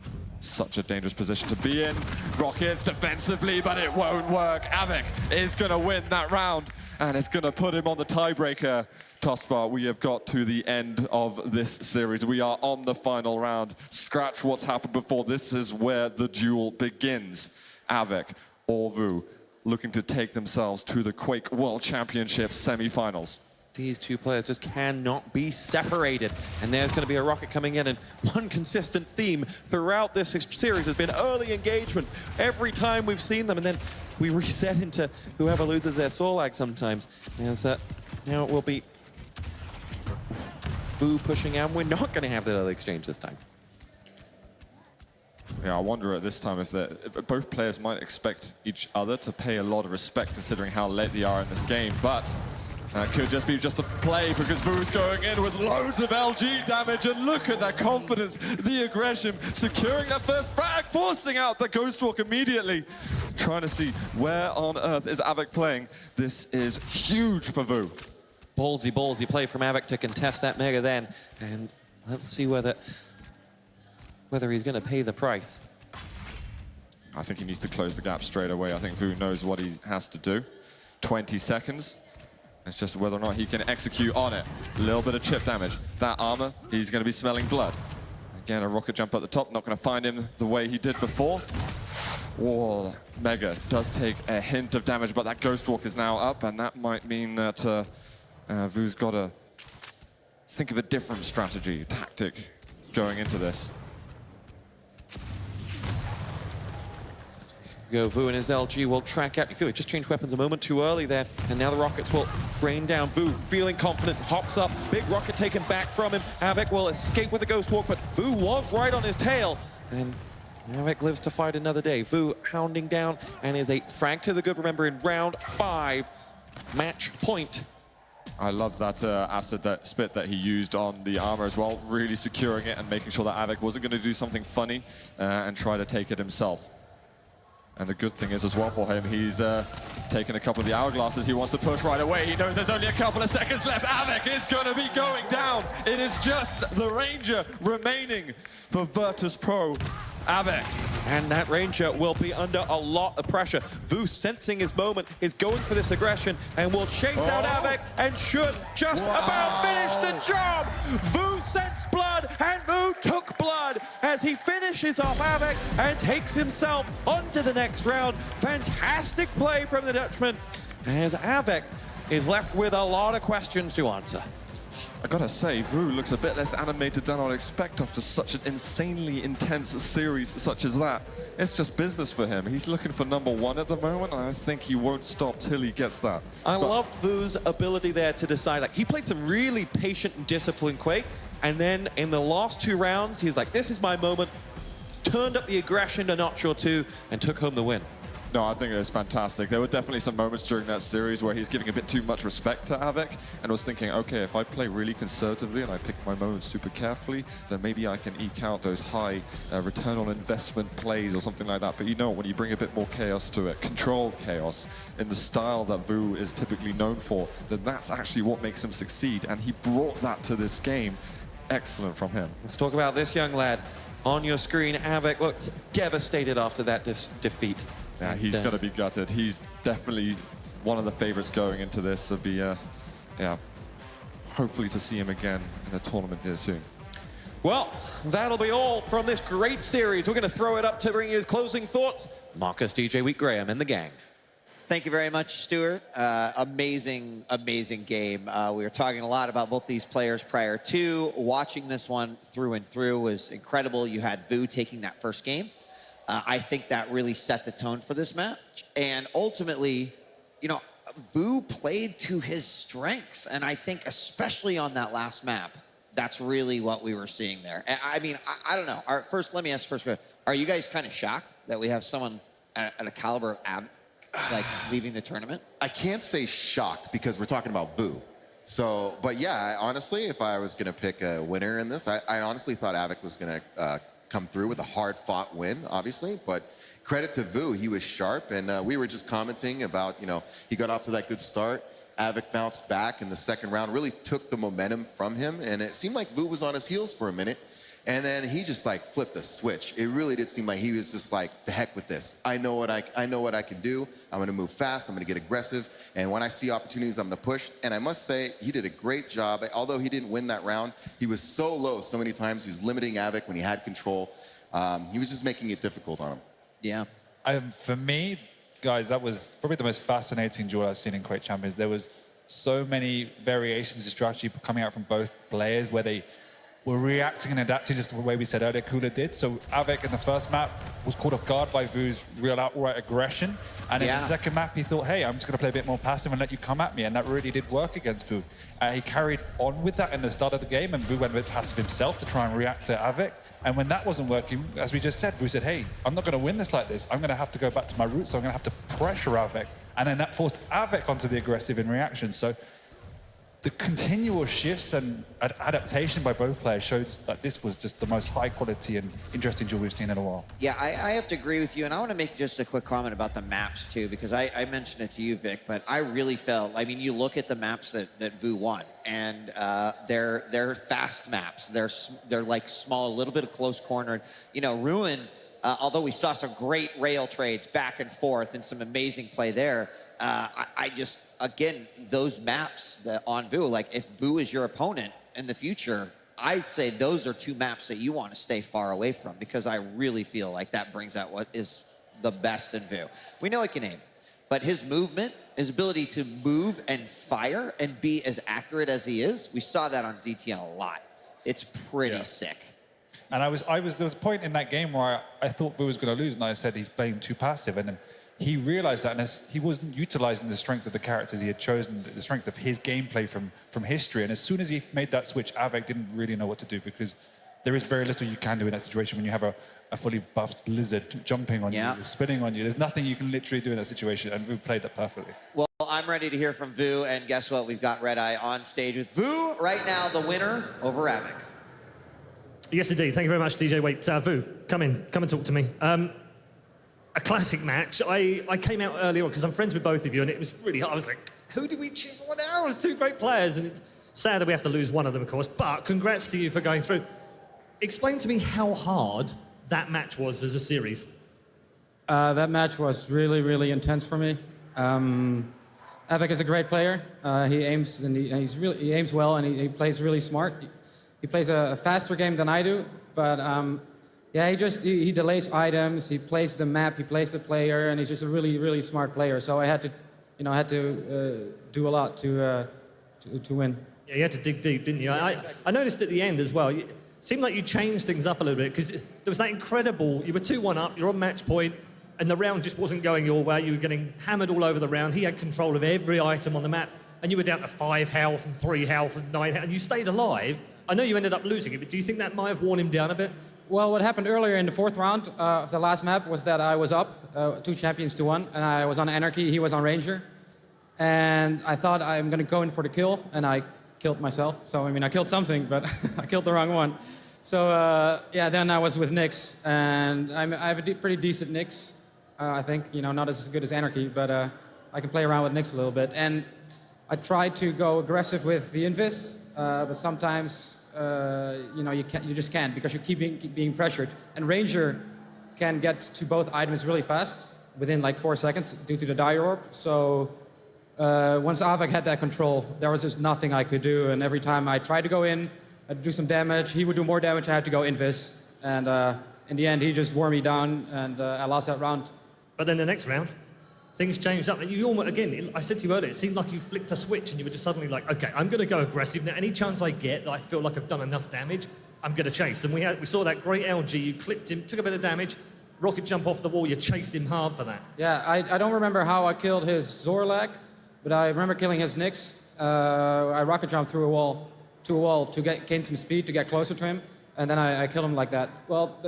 Such a dangerous position to be in. Rockets defensively, but it won't work. Havoc is going to win that round, and it's going to put him on the tiebreaker. Tospar, we have got to the end of this series. We are on the final round. Scratch what's happened before. This is where the duel begins. Havoc or Vu looking to take themselves to the Quake World Championship semi-finals. These two players just cannot be separated. And there's going to be a rocket coming in, and one consistent theme throughout this series has been early engagements. Every time we've seen them, and then we reset into whoever loses their soul lag sometimes. As now it will be Vu pushing out. We're not going to have that early exchange this time. Yeah, I wonder at this time if both players might expect each other to pay a lot of respect considering how late they are in this game, but that could just be just a play because VO's going in with loads of LG damage, and look at that confidence, the aggression, securing that first frag, forcing out the Ghost Walk immediately. Trying to see where on earth is Avik playing. This is huge for VO. Ballsy play from Avik to contest that Mega then, and let's see whether he's going to pay the price. I think he needs to close the gap straight away. I think VO knows what he has to do. 20 seconds. It's just whether or not he can execute on it. A little bit of chip damage. That armor, he's going to be smelling blood. Again, a rocket jump at the top, not going to find him the way he did before. Whoa, Mega does take a hint of damage, but that Ghost Walk is now up, and that might mean that VO's got to think of a different strategy, tactic, going into this. VO and his LG will track out. You feel he just changed weapons a moment too early there, and now the rockets will rain down. VO feeling confident, hops up, big rocket taken back from him. Avik will escape with the Ghost Walk, but VO was right on his tail, and Avik lives to fight another day. VO hounding down, and is a frag to the good. Remember, in round 5, match point. I love that acid spit that he used on the armor as well, really securing it and making sure that Avik wasn't going to do something funny and try to take it himself. And the good thing is as well for him, he's taken a couple of the hourglasses. He wants to push right away. He knows there's only a couple of seconds left. Avik is going to be going down. It is just the Ranger remaining for Virtus.pro. Avik. And that Ranger will be under a lot of pressure. VO, sensing his moment, is going for this aggression and will chase out Avik and should just about finish the job. VO sensed blood, and VO took blood as he finishes off Avik and takes himself onto the next round. Fantastic play from the Dutchman, as Avik is left with a lot of questions to answer. I gotta say, VO looks a bit less animated than I'd expect after such an insanely intense series such as that. It's just business for him. He's looking for #1 at the moment, and I think he won't stop till he gets that. I loved VO's ability there to decide. Like, he played some really patient and disciplined Quake, and then in the last 2 rounds, he's like, this is my moment, turned up the aggression a notch or 2, and took home the win. No, I think it was fantastic. There were definitely some moments during that series where he's giving a bit too much respect to Avik and was thinking, okay, if I play really conservatively and I pick my moments super carefully, then maybe I can eke out those high return on investment plays or something like that. But you know, when you bring a bit more chaos to it, controlled chaos, in the style that VO is typically known for, then that's actually what makes him succeed. And he brought that to this game. Excellent from him. Let's talk about this young lad. On your screen, Avik looks devastated after that defeat. Yeah, he's going to be gutted. He's definitely one of the favorites going into this. So be, yeah, hopefully to see him again in a tournament here soon. Well, that'll be all from this great series. We're going to throw it up to bring you his closing thoughts. Marcus, DJ Wheat Graham, and the gang. Thank you very much, Stuart. Amazing game. We were talking a lot about both these players prior to. Watching this one through and through was incredible. You had VO taking that first game. I think that really set the tone for this match. And ultimately, you know, VO played to his strengths. And I think especially on that last map, that's really what we were seeing there. I mean, I don't know. First, let me ask first, are you guys kind of shocked that we have someone at a caliber of Avik, like, leaving the tournament? I can't say shocked because we're talking about VO. So, but yeah, honestly, if I was going to pick a winner in this, I honestly thought Avik was going to come through with a hard-fought win, obviously, but credit to VO, he was sharp, and we were just commenting about, you know, he got off to that good start. Avik bounced back in the second round, really took the momentum from him, and it seemed like VO was on his heels for a minute, and then he just like flipped a switch. It really did seem like he was just like, the heck with this. I know what I can do. I'm gonna move fast, I'm gonna get aggressive, and when I see opportunities, I'm gonna push. And I must say, he did a great job. Although he didn't win that round, he was so low so many times. He was limiting Avik when he had control. He was just making it difficult on him. Yeah. For me, guys, that was probably the most fascinating duel I've seen in Quake Champions. There was so many variations of strategy coming out from both players where they were reacting and adapting just the way we said earlier Cooler did. So Avec in the first map was caught off guard by Vu's real outright aggression. And in the second map, he thought, hey, I'm just going to play a bit more passive and let you come at me. And that really did work against Vu. He carried on with that in the start of the game, and Vu went a bit passive himself to try and react to Avec. And when that wasn't working, as we just said, Vu said, hey, I'm not going to win this like this. I'm going to have to go back to my roots, so I'm going to have to pressure Avec. And then that forced Avec onto the aggressive in reaction. So the continual shifts and adaptation by both players shows that this was just the most high quality and interesting duel we've seen in a while. Yeah, I have to agree with you, and I want to make just a quick comment about the maps too, because I mentioned it to you, Vic, but I really felt, I mean, you look at the maps that Vu won, and they're fast maps. They're like small, a little bit of close cornered. You know, Ruin, although we saw some great rail trades back and forth and some amazing play there, I just, again, those maps that on Vu, like if Vu is your opponent in the future, I'd say those are two maps that you want to stay far away from, because I really feel like that brings out what is the best in Vu. We know he can aim, but his movement, his ability to move and fire and be as accurate as he is, we saw that on ZTN a lot. It's pretty sick. And there was a point in that game where I thought Vu was going to lose, and I said he's playing too passive, and then he realized that, and he wasn't utilizing the strength of the characters he had chosen, the strength of his gameplay from history. And as soon as he made that switch, Avec didn't really know what to do, because there is very little you can do in that situation when you have a fully buffed lizard jumping on you, spinning on you. There's nothing you can literally do in that situation, and Vu played that perfectly. Well, I'm ready to hear from Vu, and guess what? We've got Red Eye on stage with Vu right now, the winner over Avec. Yes, indeed. Thank you very much, DJ. Wait, Vu, come and talk to me. A classic match. I came out earlier because I'm friends with both of you, and it was really hard. I was like, who do we choose for now? It's two great players, and it's sad that we have to lose one of them, of course, but congrats to you for going through. Explain to me how hard that match was as a series. That match was really, really intense for me. Avec is a great player. He aims, and he aims well, and he plays really smart. He plays a faster game than I do, but yeah, he delays items, he plays the map, he plays the player, and he's just a really, really smart player. So I had to, do a lot to win. Yeah, you had to dig deep, didn't you? I noticed at the end as well, it seemed like you changed things up a little bit, because there was that incredible, you were 2-1 up, you're on match point, and the round just wasn't going your way. You were getting hammered all over the round. He had control of every item on the map, and you were down to 5 health and 3 health and 9 health, and you stayed alive. I know you ended up losing it, but do you think that might have worn him down a bit? Well, what happened earlier in the 4th round of the last map was that I was up 2 champions to 1, and I was on Anarchy, he was on Ranger. And I thought I'm going to go in for the kill, and I killed myself. So, I mean, I killed something, but I killed the wrong one. So, yeah, then I was with Nyx, and I have a pretty decent Nyx, I think. You know, not as good as Anarchy, but I can play around with Nyx a little bit. And I tried to go aggressive with the Invis, but sometimes, you know, you just can't, because you keep being pressured. And Ranger can get to both items really fast, within like 4 seconds, due to the Dire Orb. So once Avec had that control, there was just nothing I could do. And every time I tried to go in, I'd do some damage, he would do more damage, I had to go Invis. And in the end, he just wore me down, and I lost that round. But then the next round, things changed up. And you almost, again, I said to you earlier, it seemed like you flicked a switch and you were just suddenly like, okay, I'm going to go aggressive. Now, any chance I get that I feel like I've done enough damage, I'm going to chase. And we saw that great LG, you clipped him, took a bit of damage, rocket jump off the wall, you chased him hard for that. Yeah, I don't remember how I killed his Zorlak, but I remember killing his Nyx. I rocket jumped through a wall to gain some speed, to get closer to him, and then I killed him like that. Well,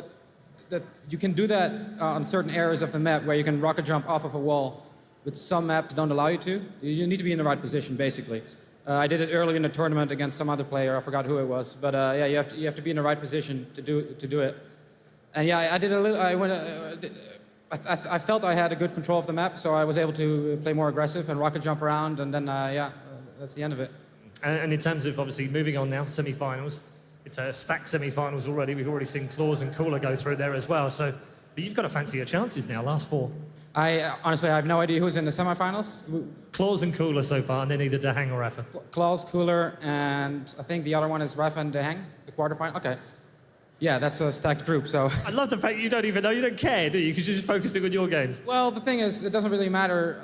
you can do that on certain areas of the map where you can rocket jump off of a wall, but some maps don't allow you to. You need to be in the right position, basically. I did it early in the tournament against some other player. I forgot who it was, but yeah, you have to be in the right position to do it. And yeah, I did a little. I felt I had a good control of the map, so I was able to play more aggressive and rocket jump around, and then yeah, that's the end of it. And in terms of obviously moving on now, semi-finals. It's a stacked semi-finals already. We've already seen Claws and Cooler go through there as well. So, but you've got to fancy your chances now, last 4. Honestly, I have no idea who's in the semi-finals. Claws and Cooler so far, and then either Dehang or Rafa. Claws, Cooler, and I think the other one is Rafa and Dehang, the quarterfinal. Okay. Yeah, that's a stacked group, so... I love the fact you don't even know, you don't care, do you? Because you're just focusing on your games. Well, the thing is, it doesn't really matter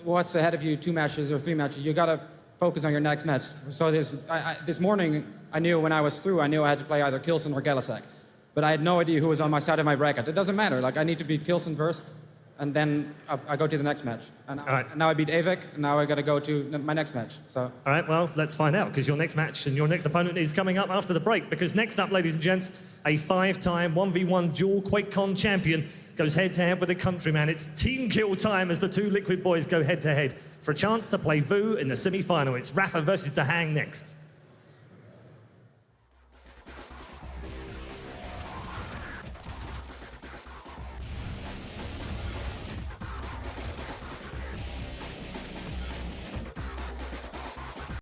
what's ahead of you, 2 matches or 3 matches. You gotta focus on your next match. So this morning, I knew when I was through, I knew I had to play either Kilson or Galasek. But I had no idea who was on my side of my bracket. It doesn't matter. Like, I need to beat Kilson first, and then I go to the next match. And, and now I beat Avik, and now I got to go to my next match. So. All right, well, let's find out, because your next match and your next opponent is coming up after the break. Because next up, ladies and gents, a 5-time 1v1 dual QuakeCon champion goes head-to-head with a countryman. It's team kill time as the two Liquid boys go head-to-head for a chance to play vo in the semi-final. It's Rafa versus the Hang next.